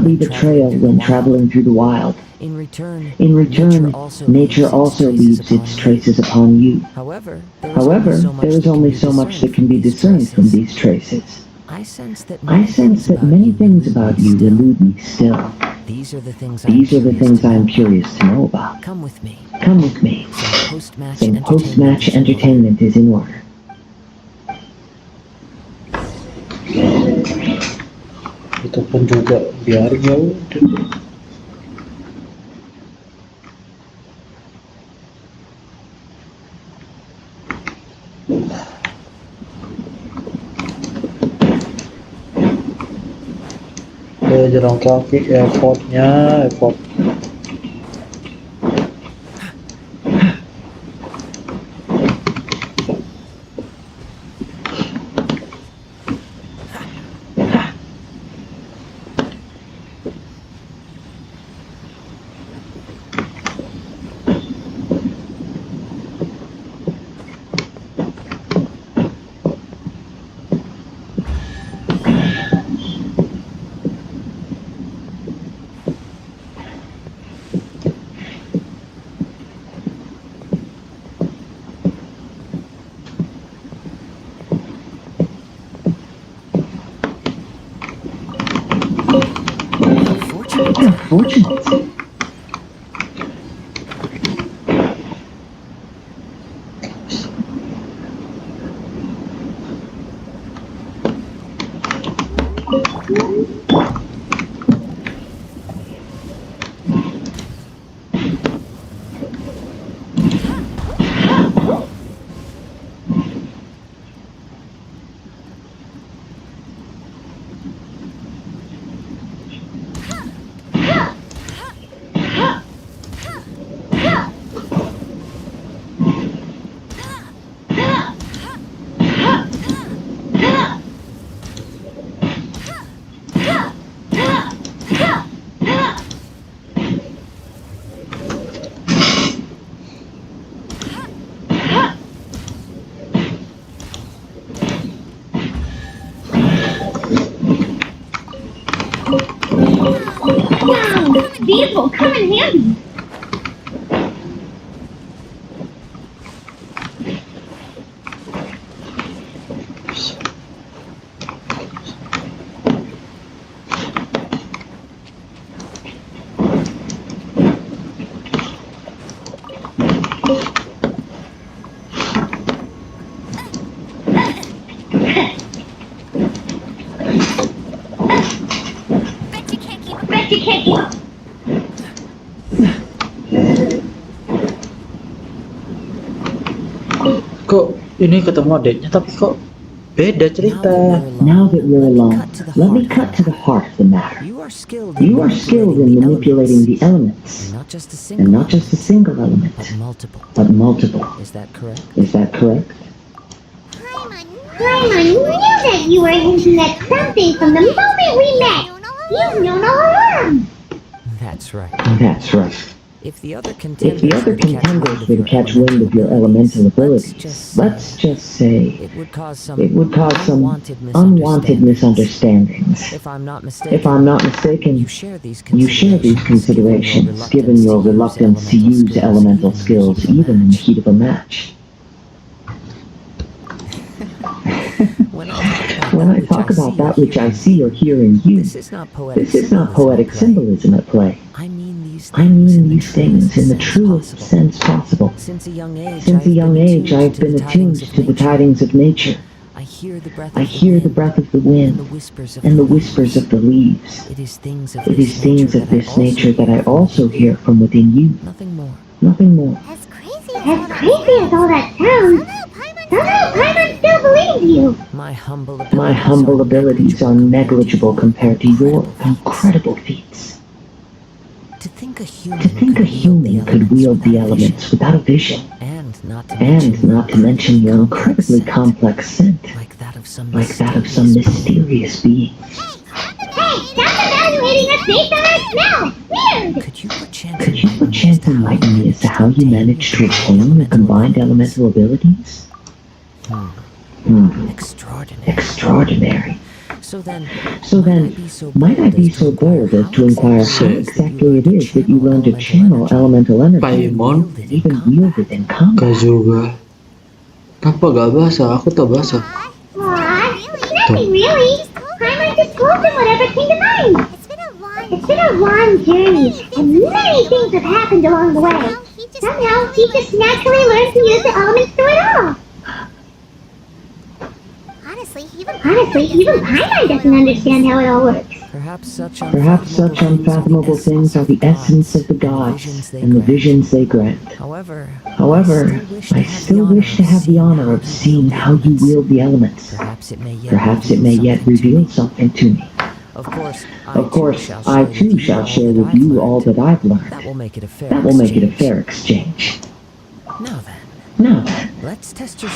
leave a trail when traveling through the wild? In return, nature also leaves its traces upon you. However, there is only so much that can be discerned from these traces. I sense that many things about you elude me still. These are the things I am curious to know about. Come with me. Some post-match entertainment is in order. Itu pun juga biar jauh. Jalan kaki effort. How fortunate. Wow, these will come in handy. Bet you can't keep up. Kok ini ketemu adiknya tapi kok beda cerita. Now that we're alone, let me cut to the heart of the matter. You are skilled in manipulating the elements, and not just a single element, but multiple. Is that correct? Paimon knew that you were hinting at something from the moment we met. You've known all along. That's right. If the other contenders were to catch wind of your elemental abilities, let's just say it would cause some unwanted misunderstandings. If I'm not mistaken, you share these considerations, given your reluctance to use elemental skills even in the heat of a match. When I talk about that which I see or hear in you, this is not poetic symbolism at play. I mean these things in the truest sense possible. Since a young age, I have been attuned to the tidings of nature. I hear the breath of the wind and the whispers of the leaves. It is things of this nature that I also hear from within you. Nothing more. As crazy as all that sounds, somehow Paimon still believes you. My humble abilities are negligible compared to your incredible feats. To think a human could wield the elements without a vision, and not to mention your incredibly complex scent, like that of some mysterious being. Hey, stop evaluating us based on our smell! Weird! Could you perchance enlighten me as to how you managed to obtain your combined elemental abilities? Extraordinary. So then, might I be so bold as to inquire how exactly it is that you learned to channel elemental energy and even wield it in combat? Gak juga. Kenapa gak basah? Aku tak basah. Nothing really. Paimon just told him whatever came to mind. It's been a long journey, and many things have happened along the way. Somehow, he just naturally learned to use the elements through it all. Honestly, even Paimon doesn't understand how it all works. Perhaps such unfathomable things are the essence of the gods and the visions they grant. However, I still wish to have the honor of seeing how you wield the elements. Perhaps it may yet reveal something to me. Of course, I too shall share with you all that I've learned. That will make it a fair exchange. Now then, let's test your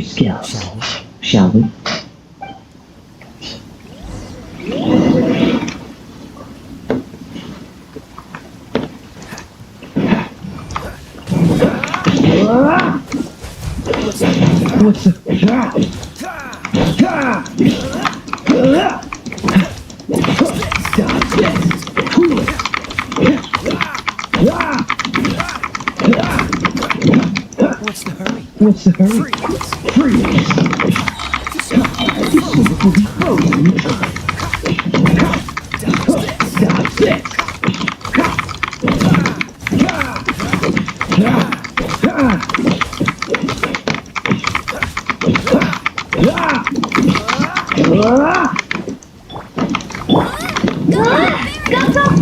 skills, shall we? What's the hurry? Freeze! This will be frozen. Go,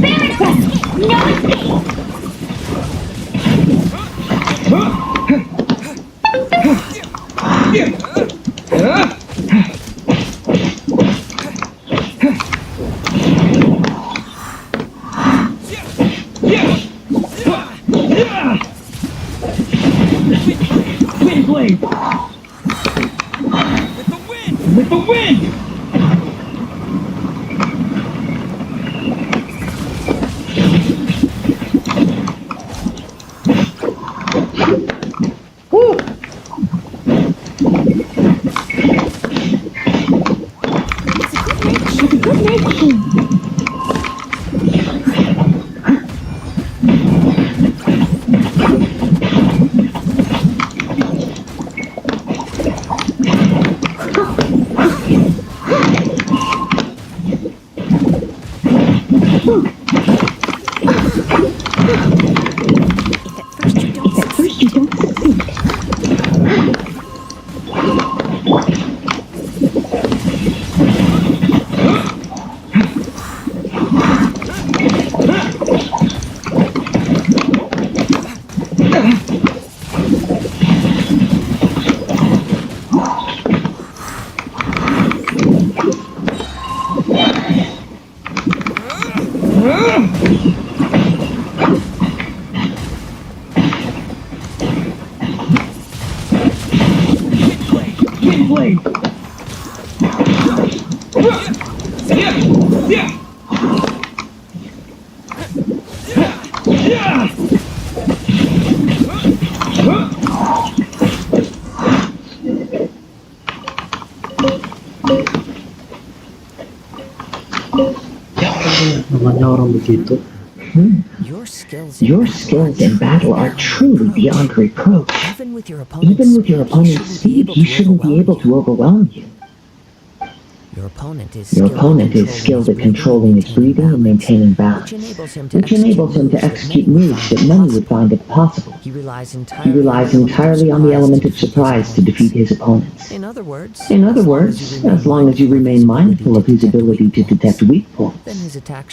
Veritas! No escape! Wind blade! With the wind! Namanya orang begitu. Your skills in battle are truly beyond reproach. Even with your opponent's speed, he shouldn't be able to overwhelm you. Your opponent is skilled at controlling his breathing and maintaining balance, which enables him to execute moves that many would find impossible. He relies entirely on the element of surprise to defeat his opponents. In other words, as long as you remain mindful of his ability to detect weak points, then his attack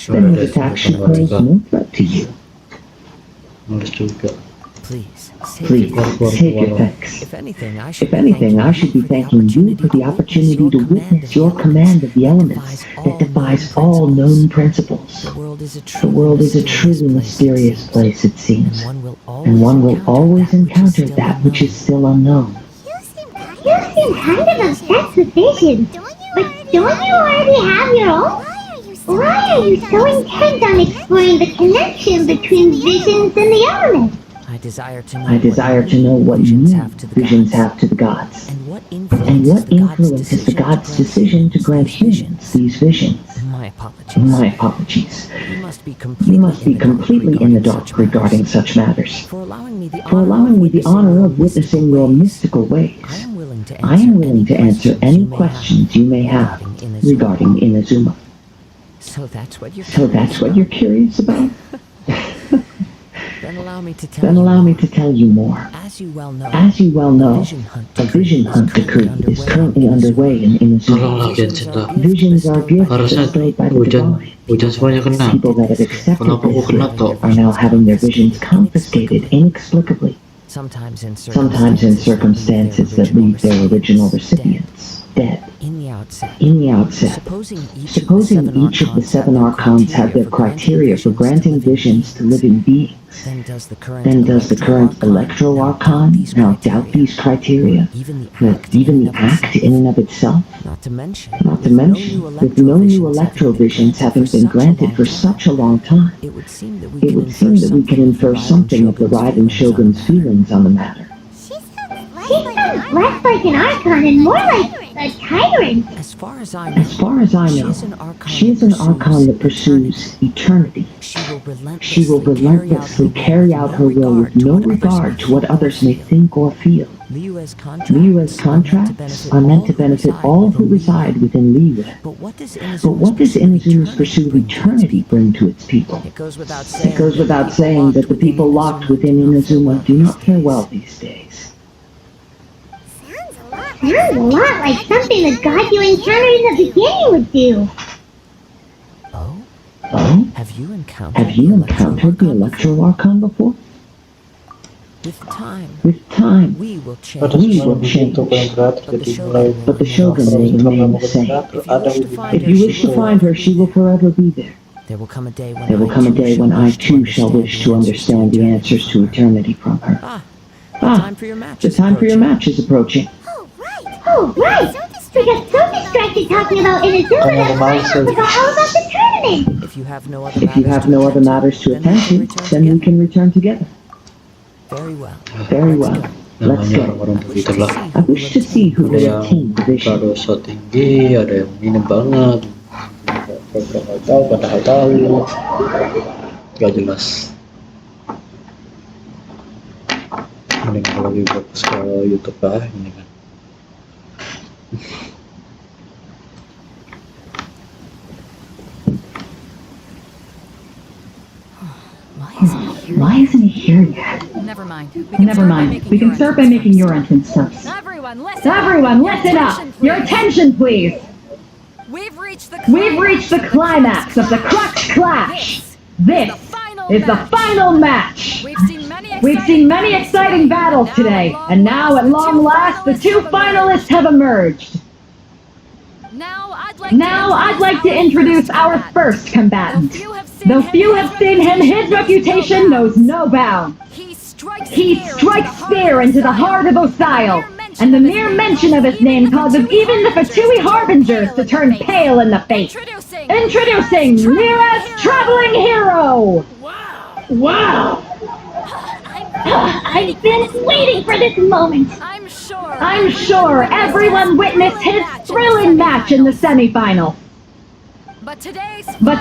should pose no threat to you. Nulis juga. Please, save your thanks. If anything, I should be thanking you for the opportunity to witness your command of the elements that defies all known principles. The world is a truly mysterious place, it seems, and one will always encounter that which is still unknown. You seem kind of obsessed with visions, but don't you already have your own? Why are you so intent on exploring the connection between visions and the elements? I desire to know what visions have to the gods, and what influences the gods' decision to grant humans these visions. My apologies. You must be completely in the dark regarding such matters. For allowing me the honor of witnessing your mystical ways, I am willing to answer any questions you may have regarding Inazuma. So that's what you're curious about? Then allow me to tell you more. As you well know, a vision hunt decree is currently underway in Inazuma. Visions are gifts bestowed by the divine. People that have accepted this gift are now having their visions confiscated inexplicably. Sometimes in circumstances that leave their original recipients dead. In the outset, supposing each of the 7 archons have their criteria for granting visions to living beings, then does the current Electro Archon now doubt these criteria? Even the act in and of itself? Not to mention, with no new Electro visions having been granted for such a long time, it would seem that we can infer something of the Raiden Shogun's feelings on the matter. She sounds less like an Archon and more like A tyrant? As far as I know, she is an archon that pursues eternity. She will relentlessly carry out her will with no regard to what others may think or feel. Liyue's contracts are meant to benefit all who reside within Liyue. But what does Inazuma's pursuit of eternity bring to its people? It goes without saying that the people locked within Inazuma do not fare well these days. Sounds a lot like something the god you encountered in the beginning would do. Oh? Have you encountered the Electro Archon before? With time, we will change. Pada sebelum itu paling berat, jadi mulai But the Shogun will remain the same. If you wish to find her, she will forever be there. There will come a day when I too shall wish to understand the answers to eternity from her. The time for your match is approaching. Oh, right! We got so distracted talking about Inazuma that we forgot all about the tournament! If you have no other matters to attend to, then we can return together. Very well. Let's go. I wish to see who will obtain the vision. Ada so tinggi, ada yang minum banget, nggak tahu, padahal tahu, nggak jelas. Mending kalau lebih fokus ke YouTube lah, ini kan. Why isn't he here yet? Never mind. We can start by making your entrance first. Everyone, listen up! Your attention, please! We've reached the climax of the Crux Clash! This is the final match! We've seen many exciting battles today, and now at long last, the two finalists have emerged. Now I'd like to introduce our first combatant. Though few have seen him, his reputation knows no bounds. He strikes fear into the heart of Osio, and the mere mention of his name causes even the Fatui Harbingers to turn pale in the face. Introducing Mira's Traveling Hero! Wow! I've been waiting for this moment! I'm sure everyone witnessed his thrilling match in the semifinal. But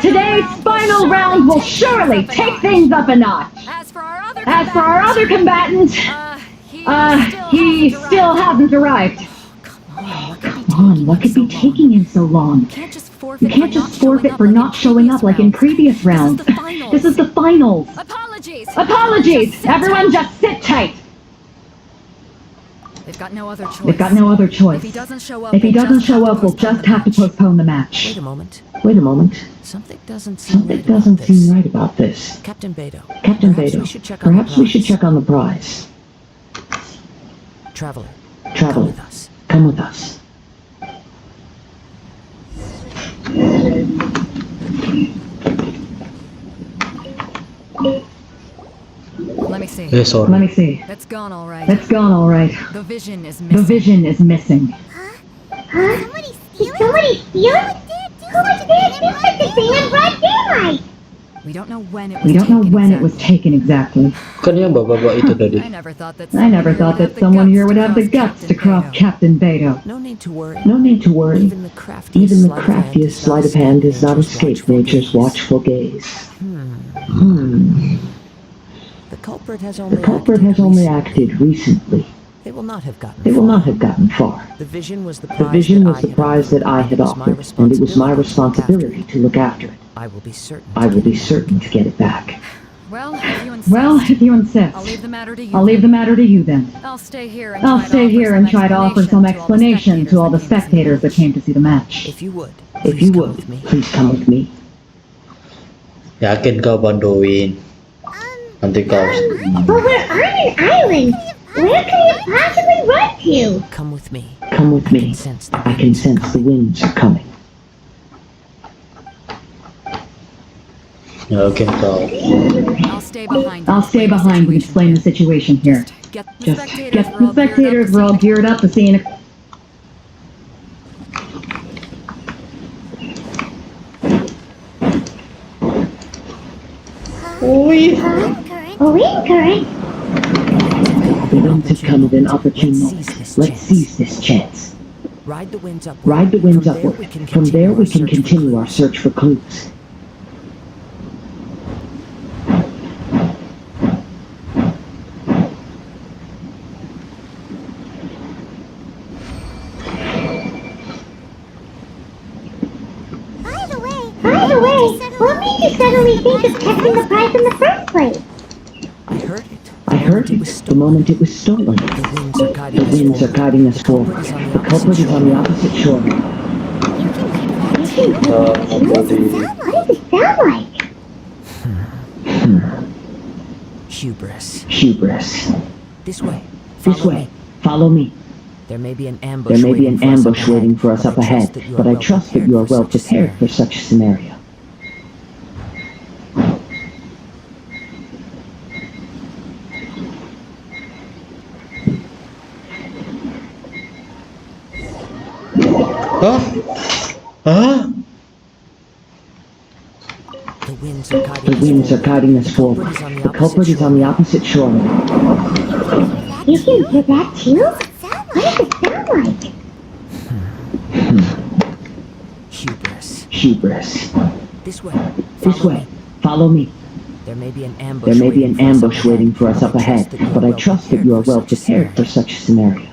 today's final round will surely take things up a notch. As for our other combatant, he still hasn't arrived. Come on, what could be taking him so long? You can't just forfeit for not showing up like in previous rounds. This is the finals. Apologies! Everyone just sit tight. They've got no other choice. If he doesn't show up, we'll just have to postpone the match. Wait a moment. Something doesn't seem right about this. Captain Beidou, perhaps we should check on the prize. Traveler, come with us. Let me see. That's gone all right. The vision is missing. Huh? Did somebody steal it? Who was there? This like the thing in broad daylight! We don't know when it was taken exactly. Kan yang bapak-bapak itu tadi. I never thought that someone here would have the guts to cross Captain Beidou. No need to worry. Even the craftiest sleight of hand does not escape nature's watchful gaze. The culprit has only acted recently. They will not have gotten far. The vision was the prize that I had offered, and it was my responsibility to look after it. I will be certain to get it back. Well, if you insist. I'll leave the matter to you then. I'll stay here and try to offer some explanation to all the spectators that came to see the match. If you would, please come with me. Yakin kau bantuin? Nanti kau. But we're on an island! Where can you possibly run to? Come with me. I can sense the winds are coming. Yakin kau? I'll stay behind and explain the situation here. Just get the spectators. We're all geared up to seeing it. A wind current? The winds have come at an opportune moment. Let's seize this chance. Ride the winds upward. From there we can continue our search for clues. By the way, what made you suddenly think of testing the prize in the first place? I heard it the moment it was stolen. The winds are guiding us forward. The culprit is on the opposite shore. What does it sound like? Hubris. This way. Follow me. There may be an ambush waiting for us up ahead, but I trust that you are well prepared for such a scenario. Hah? The winds are guiding us forward. The culprit is on the opposite shore. You can hear that too? What does it sound like? Hubris. This way. Follow me. There may be an ambush waiting for us up ahead, but I trust that you are well prepared for such a scenario.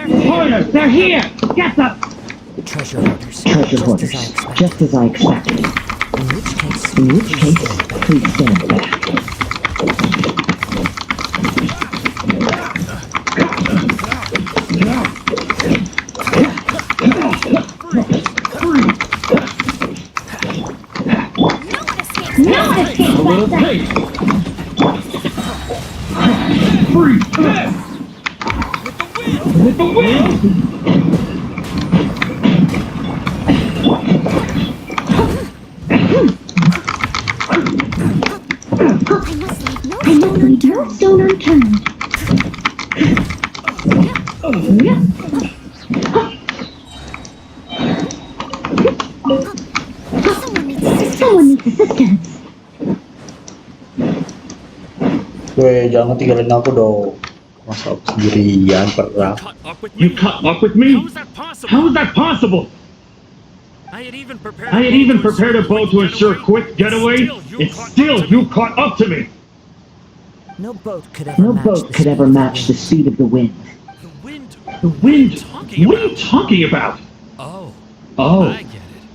Hoarders, they're here! Get them! Treasure hoarders. Just as I expected. In which case, please stand back. No one escapes like that! Freeze! With the wind! I must leave no stone unturned. Someone needs assistance. Weh, jangan tinggalin aku dong. Masa aku sendirian perang. You caught up with me? How is that possible? I had even prepared a boat to ensure a quick getaway, and still you caught up to me. No boat could ever match the speed of the wind. The wind? What are you talking about? Oh,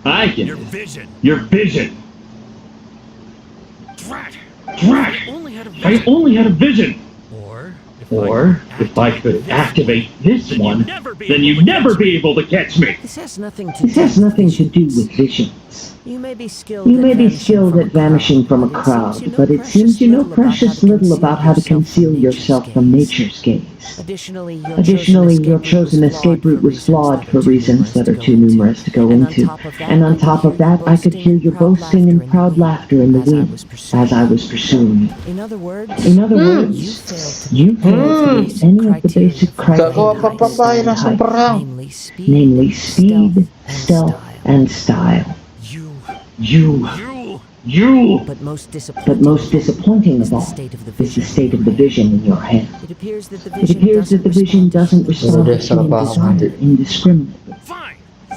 I get it. Your vision. Drat! I only had a vision. Or, if I could activate this one, then you'd never be able to catch me. This has nothing to do with visions. You may be skilled at vanishing from a crowd, but it seems you know precious little about how to conceal yourself from nature's gaze. Additionally, your chosen escape route was flawed for reasons that are too numerous to go into. And on top of that, I could hear your boasting and proud laughter in the wind as I was pursuing you. In other words, you failed to meet any of the basic criteria, namely speed, stealth, and style. You! But most disappointing of all is the state of the vision in your hand. It appears that the vision doesn't respond to indiscriminately.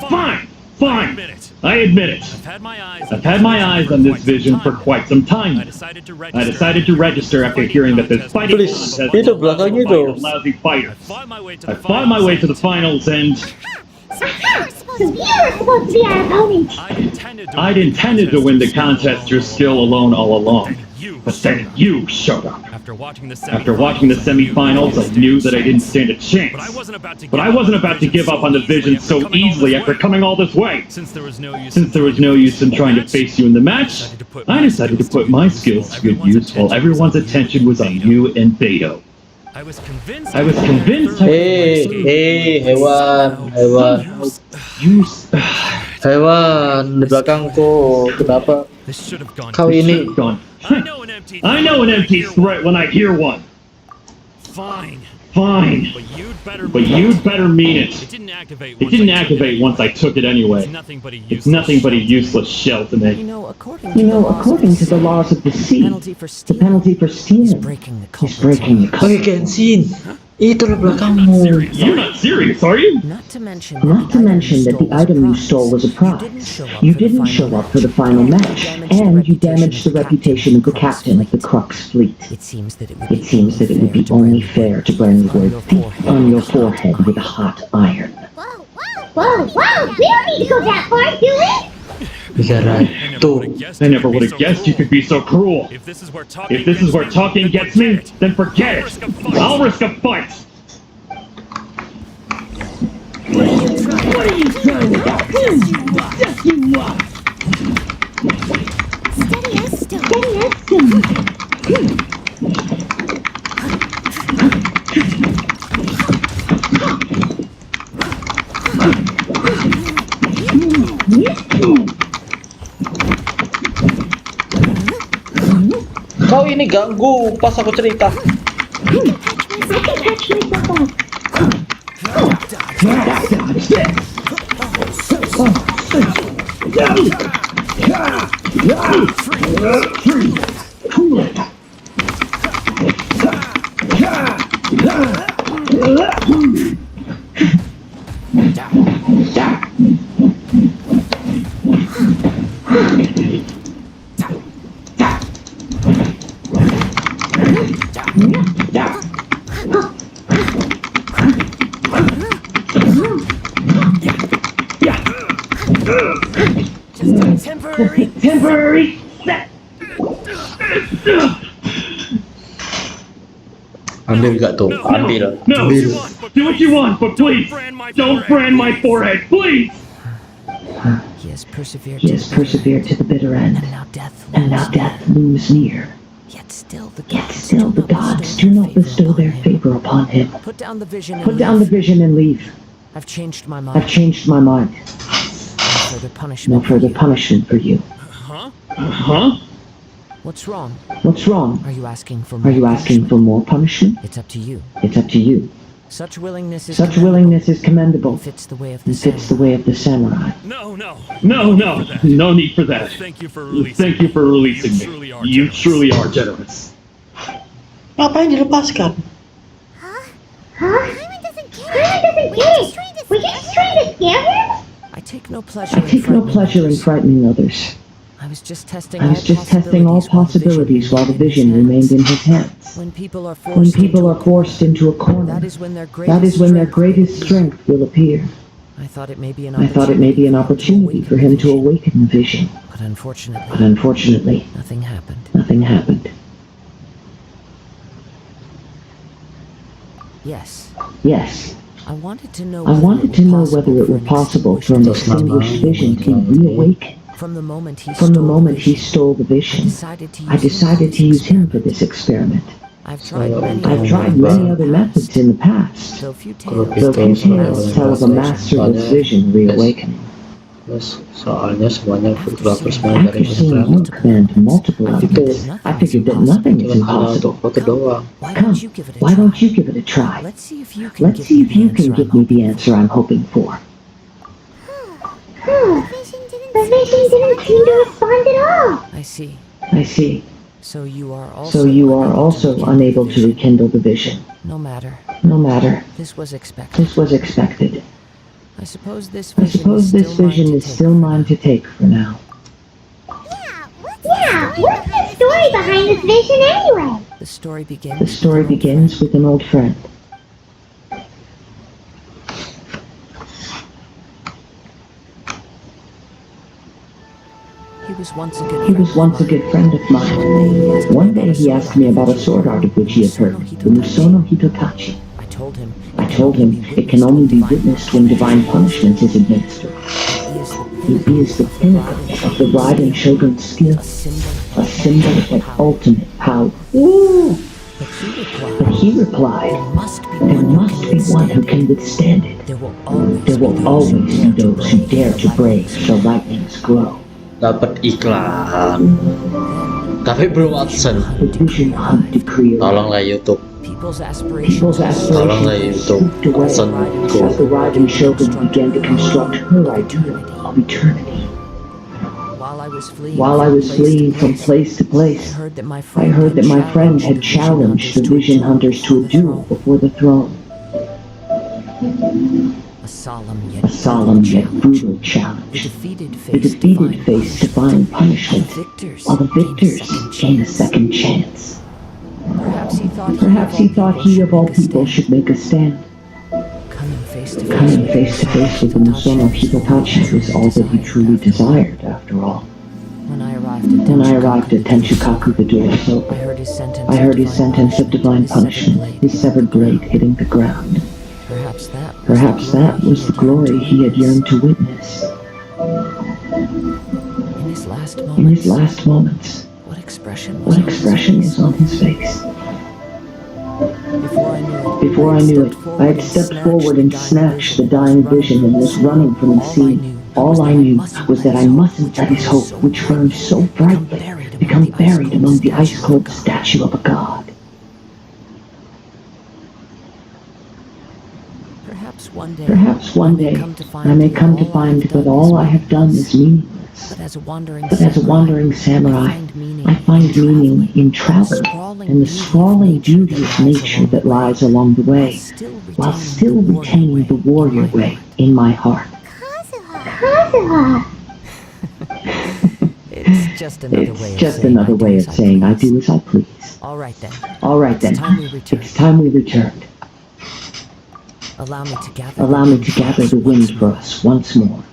Fine! I admit it. I've had my eyes on this vision for quite some time. I decided to register after hearing that this fighting Please, has itu belakangnya dong. lousy fighters. I fought my way to the finals and So you were supposed to be our opponent. I'd intended to win the contest your skill alone all along. But then you showed up. After watching the semifinals, I knew that I didn't stand a chance. But I wasn't about to give up on the vision so easily after coming all this way. Since there was no use in trying to face you in the match, I decided to put my skills to good use while everyone's attention was on you and Beto. I was convinced. Hewan di belakangku. Kenapa kau ini? I know an empty threat when I hear one. Fine. But you'd better mean it. It didn't activate once I took it anyway. It's nothing but a useless shell to me. You know, according to the laws of the sea, the penalty for stealing is breaking the culprit's Oke, Genshin. Itulah belakangmu. You're not serious, are you? Not to mention that the item you stole was a prize. You didn't show up for the final match, and you damaged the reputation of the captain of the Crux fleet. It seems that it would be only fair to burn the word thief on your forehead with a hot iron. Whoa! We don't need to go that far, do we? Bicara tuh. I never would have guessed you could be so cruel. If this is where talking gets me, then forget it. I'll risk a fight. What are you trying to do? Just you up. Steady as stone. Kau ini ganggu pas aku cerita. Temporary. Ambil gak tuh? Ambil. No. Do what you want, but please don't brand my forehead, please. He has persevered to the bitter end, and now death looms near. Yet still the gods do not bestow their favor upon him. Put down the vision and leave. I've changed my mind. No further punishment for you. Huh? What's wrong? Are you asking for more punishment? It's up to you. Such willingness is commendable. Fits the way of the samurai. No. No need for that. Thank you for releasing me. You truly are generous. Ngapain dilepaskan? Paimon doesn't get it. We're just trying to scare him? I take no pleasure in frightening others. I was just testing all possibilities while the vision remained in his hands. When people are forced into a corner, that is when their greatest strength will appear. I thought it may be an opportunity for him to awaken the vision. But unfortunately, nothing happened. Yes. I wanted to know whether it were possible for an extinguished vision to be reawakened. From the moment he stole the vision, I decided to use him for this experiment. I've tried many other methods in the past, though few tales tell of a masterless vision reawakening. Soalnya semuanya putra semuanya dari After seeing you command multiple elements, I figured that nothing is impossible. Come, why don't you give it a try? Let's see if you can give me the answer I'm hoping for. The vision didn't seem to respond at all. I see. So you are also unable to rekindle the vision. No matter. This was expected. I suppose this vision is still mine to take for now. Yeah, what's the story behind this vision anyway? The story begins with an old friend. He was once a good friend of mine. One day he asked me about a sword art of which he had heard, the Musono Hitotachi. I told him it can only be witnessed when divine punishment is administered. It is the pinnacle of the Raiden Shogun's skill, a symbol of ultimate power. But he replied, there must be one who can withstand it. There will always be those who dare to brave the lightning's glow. Dapat iklan tapi belum adsense. Tolonglah YouTube. People's aspirations Orang lagi untuk slipped away pesan as the Raiden Shogun began to construct her idea of eternity. While I was fleeing from place to place, I heard that my friend had challenged the Vision Hunters to a duel before the throne. A solemn yet brutal challenge. The defeated face divine punishment, while the victors gain a second chance. Perhaps he thought he of all people should make a stand. Coming face to face with the Musono Higatachi was all that he truly desired, after all. When I arrived at Tenchukaku the Dojo, I heard his sentence of divine punishment, his severed blade hitting the ground. Perhaps that was the glory he had yearned to witness. in his last moments, what expression is on his face? Before I knew it, I had stepped forward and snatched the dying vision and was running from the scene. All I knew was that I mustn't let his hope, which burned so brightly, become buried among the ice-cold statue of a god. Perhaps one day I may come to find that all I have done is meaningless. But as a wandering samurai, I find meaning in travel and the sprawling beauty of nature that lies along the way, while still retaining the warrior way in my heart. Kazuha! It's just another way of saying I do as I please. All right then. It's time we returned. Allow me to gather the wind for us once more.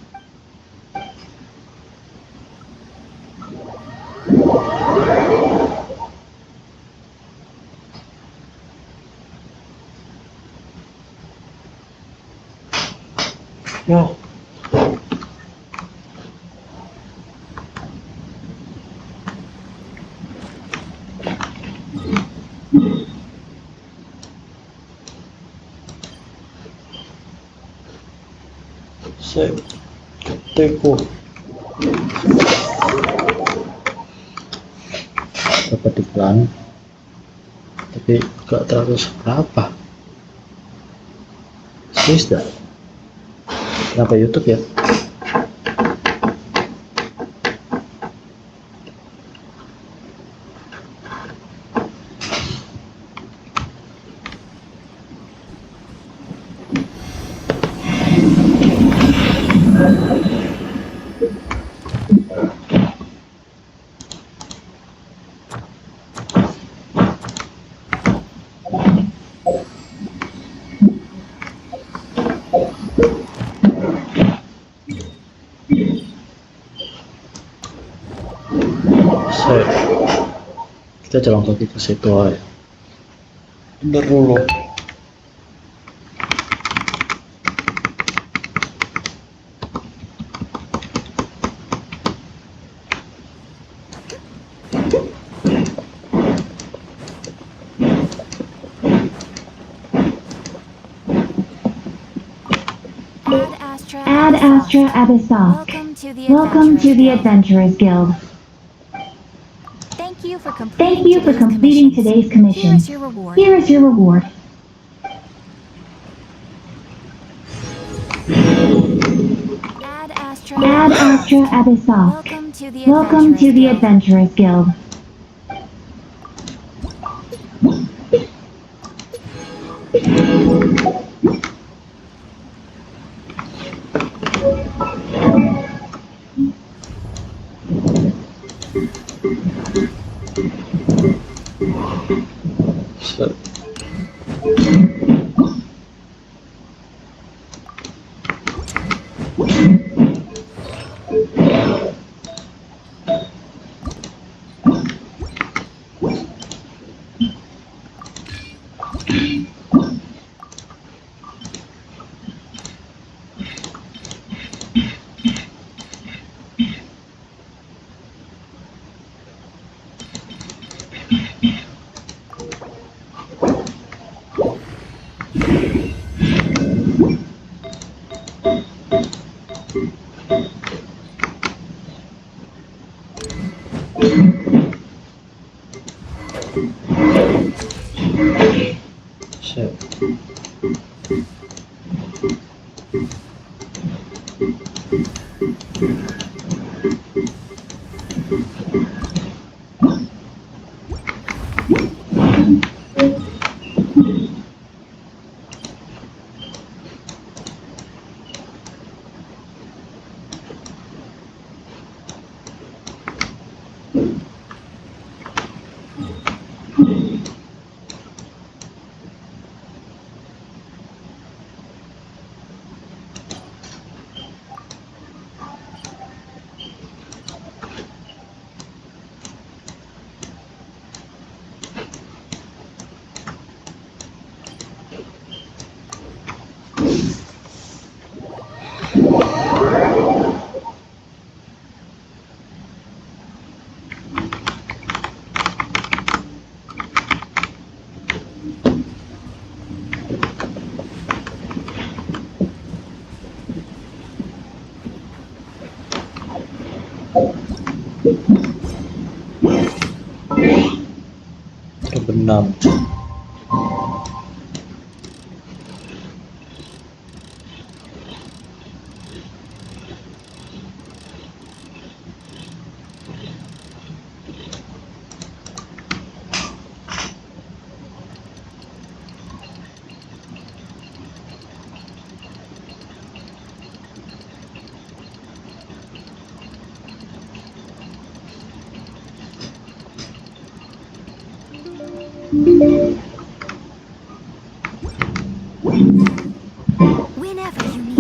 Wow. Saya keteku dapat iklan tapi gak terlalu seberapa. Serius dah? Kenapa YouTube ya? Kita jalan kaki ke situ aja. Bener dulu. Ad Astra Abyssal. Welcome to the Adventurers Guild. Thank you for completing today's commission. Here is your reward. Ad Astra Abyssal. Welcome to the Adventurers Guild. Siap. Terbenam.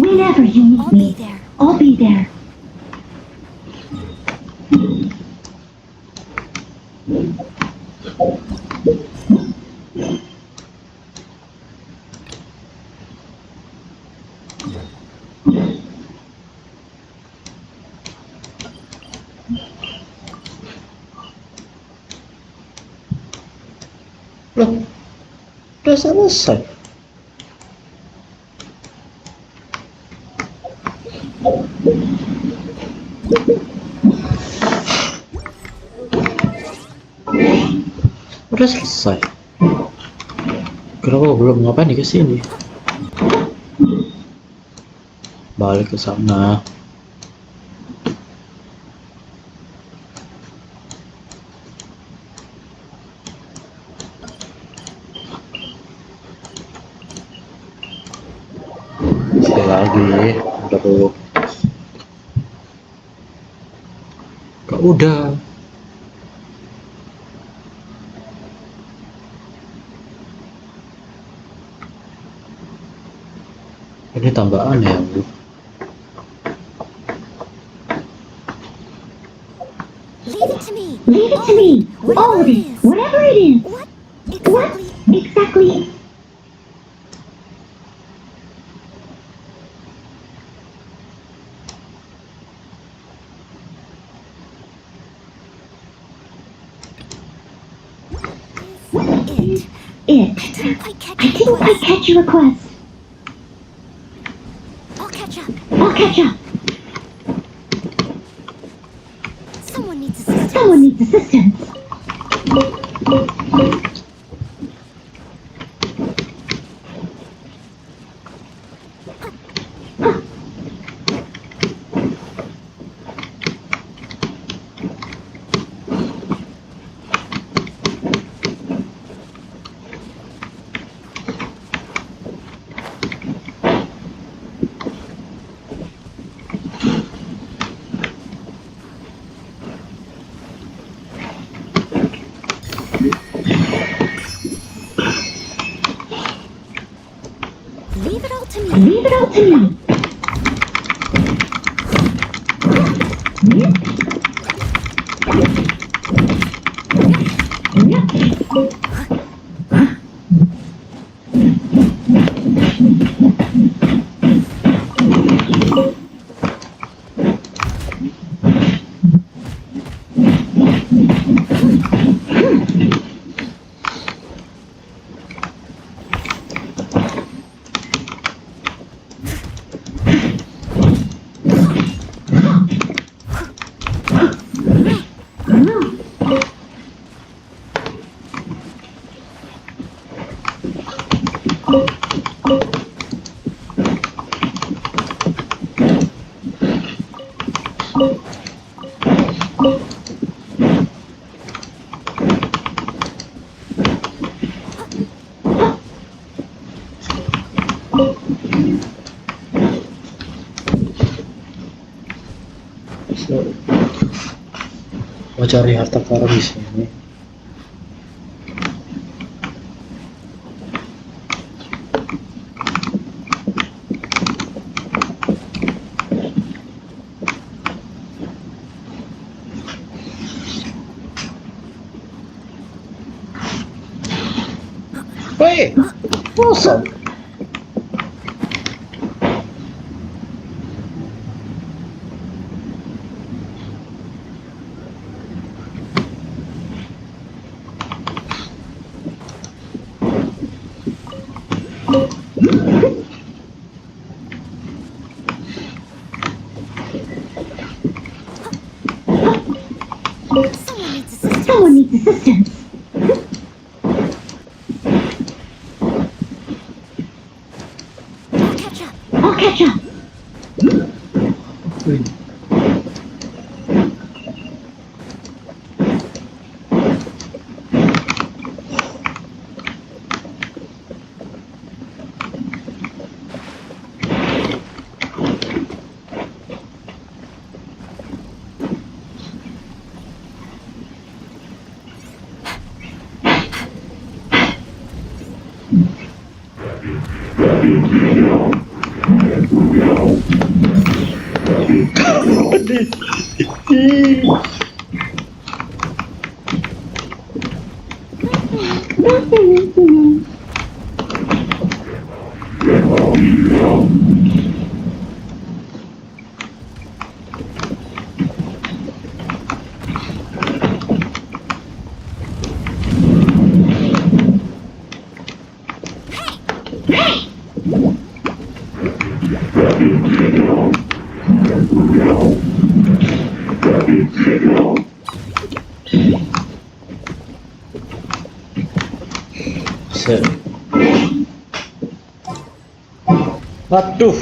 Whenever you need me, I'll be there. Loh, udah selesai. Udah selesai. Kenapa belum ngapain di kesini? Balik ke sana. Sekali lagi, udah belum. Kok udah? Ini tambahan ya, Bu. Leave it to me. Leave it to me. All of it. Whatever it is. What exactly? It. I didn't quite catch your request. I'll catch up. Someone needs assistance. Leave it all to me. Leave it all to me. cari harta karun di sini. Wait, awesome. Someone needs assistance. I'll catch up. Waduh.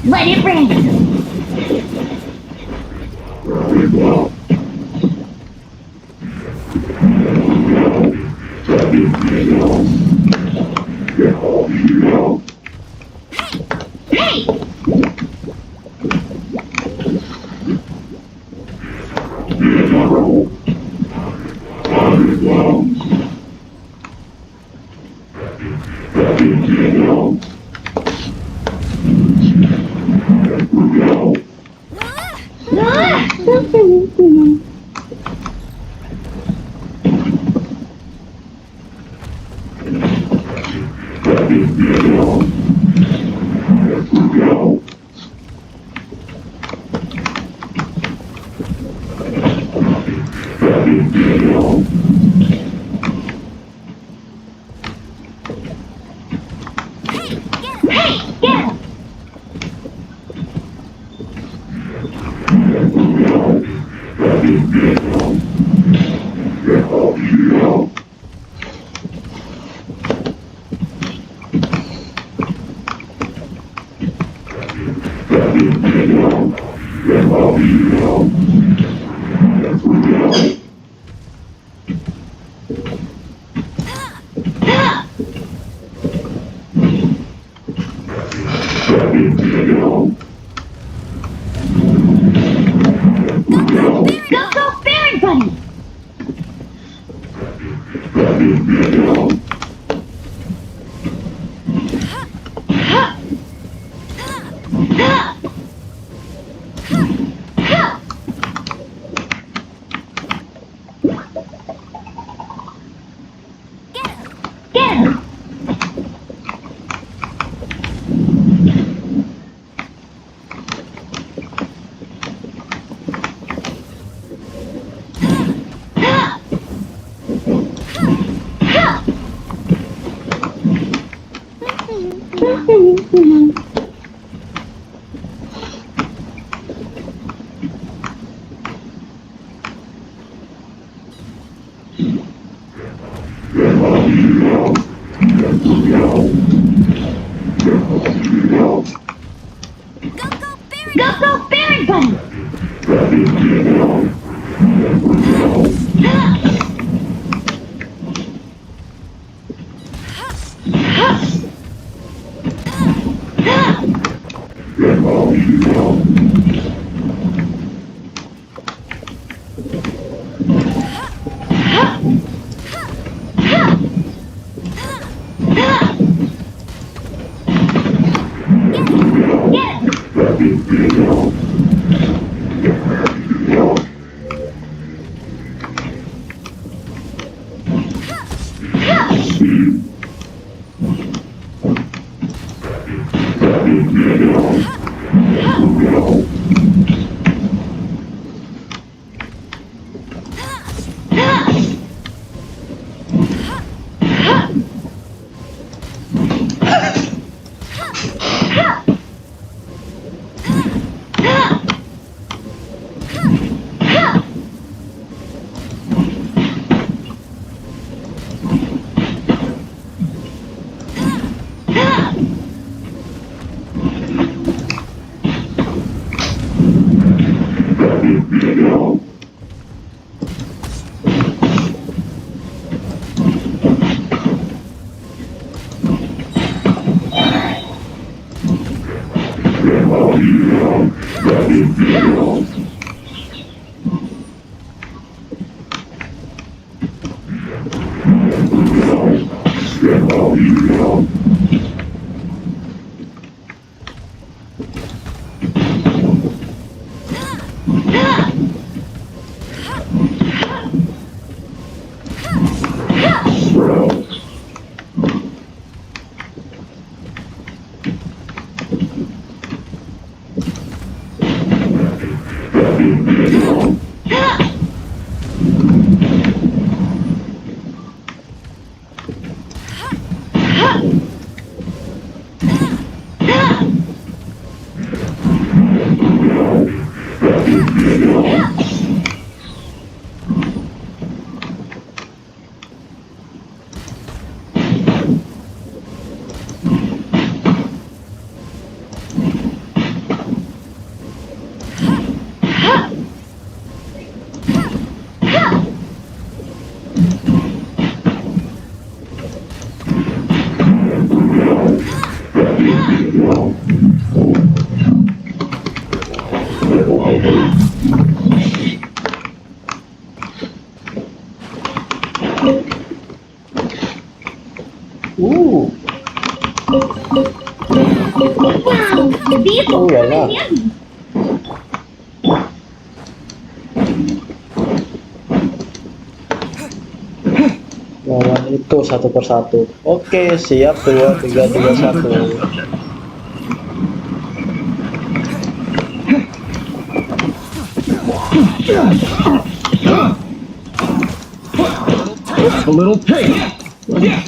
Let it rain. Go, Baron Bunny! Lah. Lawan itu satu persatu. Oke, siap. 2, 3, 2, 1. A little taste. Ya.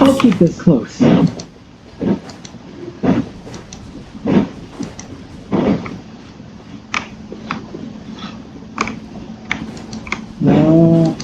I'll keep this close. No.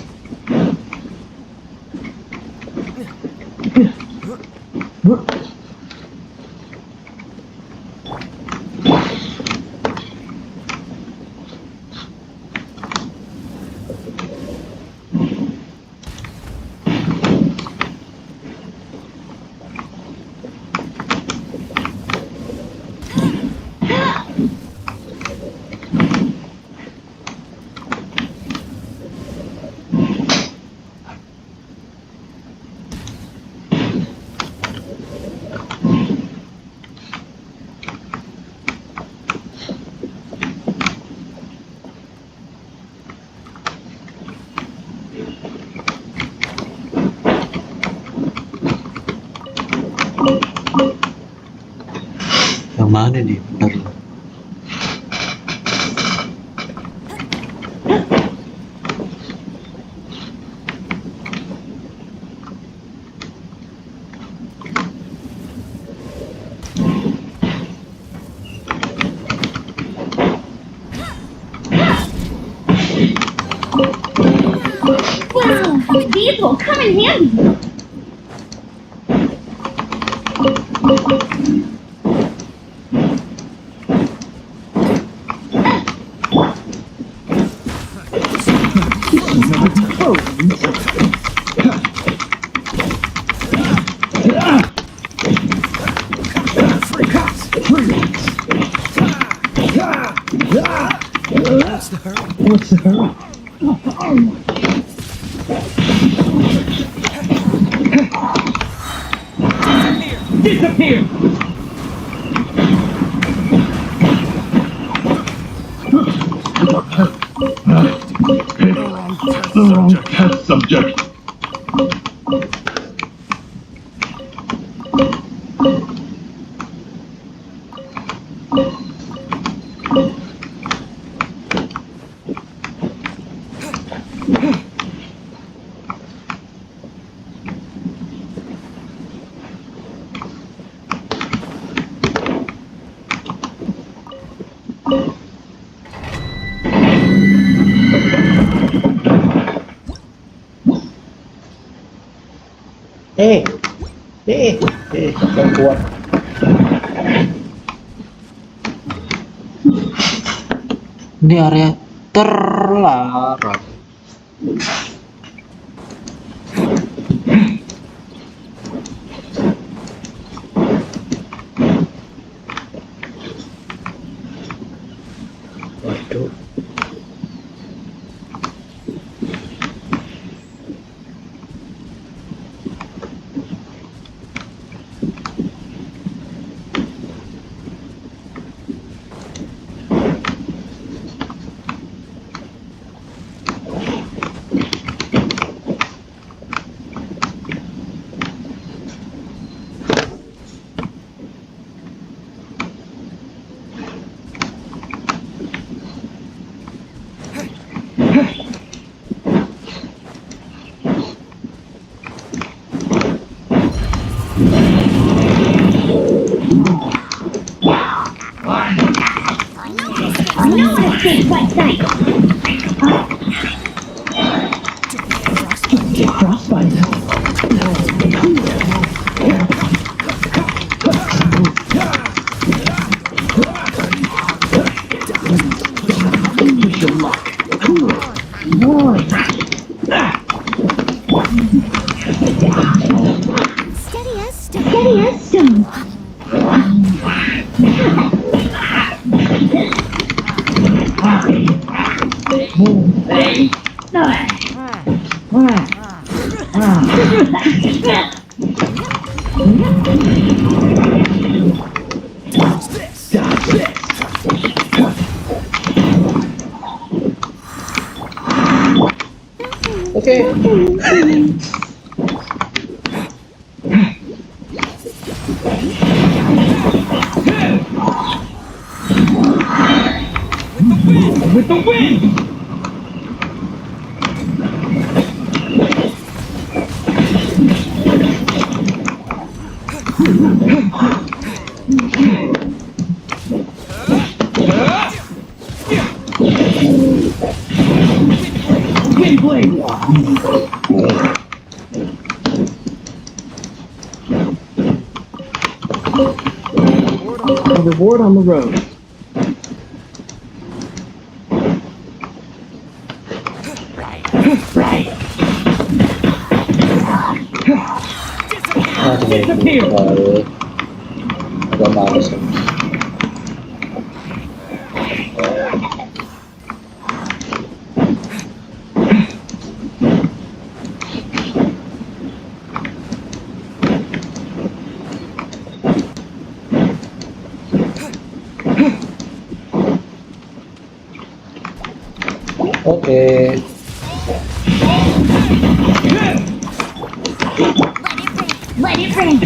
mana nih bener? Wow, these will come in handy. What's the hurry? Disappear! The wrong test subject. Yang kuat. Ini area terlarang. Waduh. With the wind! Wind blade! A reward on the road. Baru agak males. Oke. Let it rain.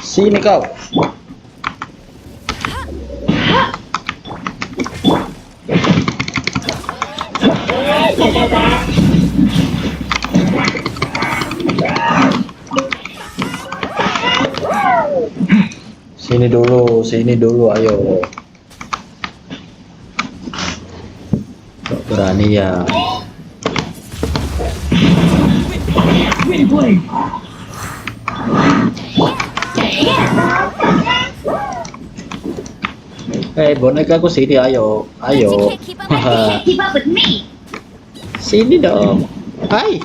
Sini kau. Sini dulu, ayo. Kok berani ya? Bonekaku sini, ayo. Haha. Keep up with me. Sini dong. Hai.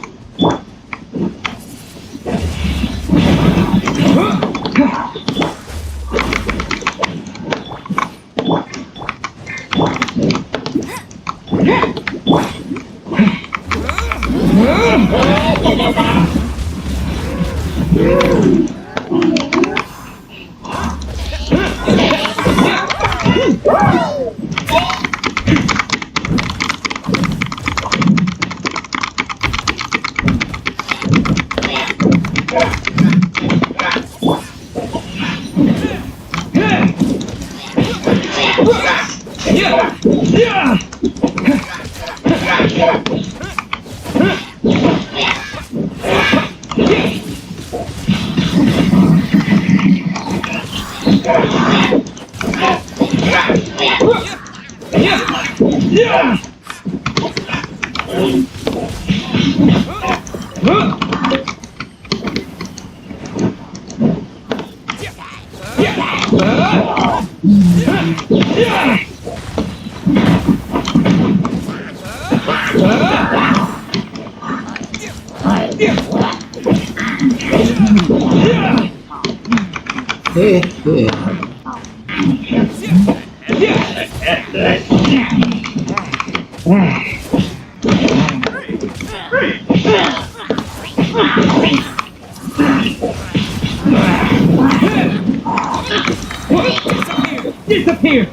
Disappear!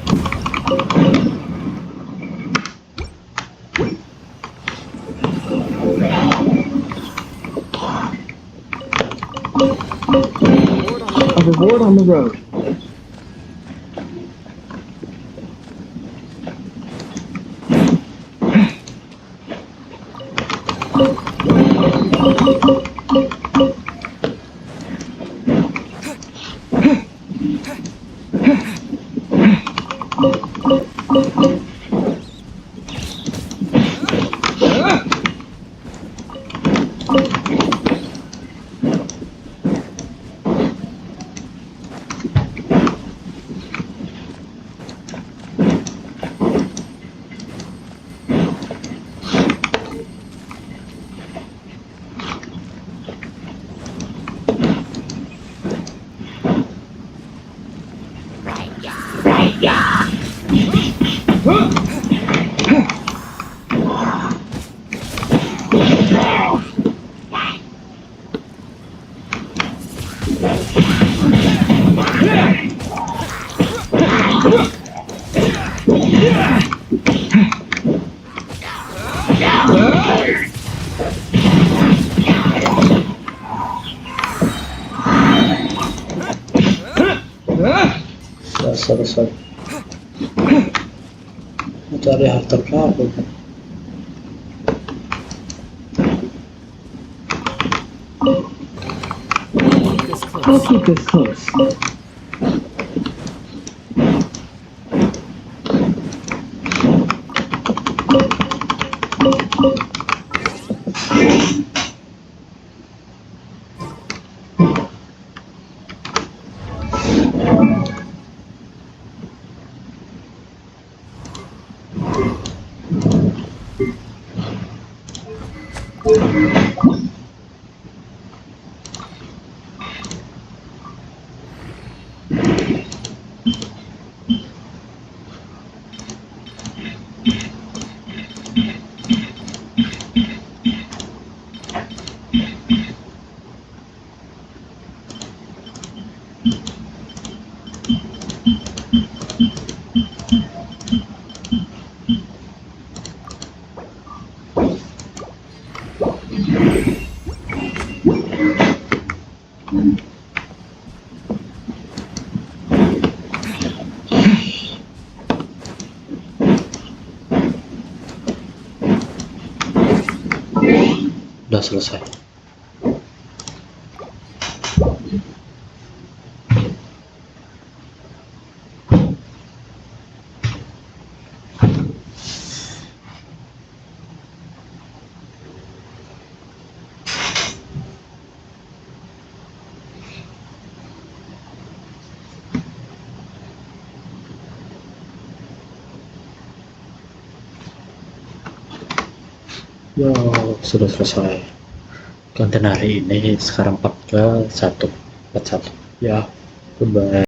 A reward on the road. Dasar mencari harta karun. We'll keep this close. Udah selesai. Yo, sudah selesai. Konten hari ini sekarang 4 ke 1 41. Ya, goodbye.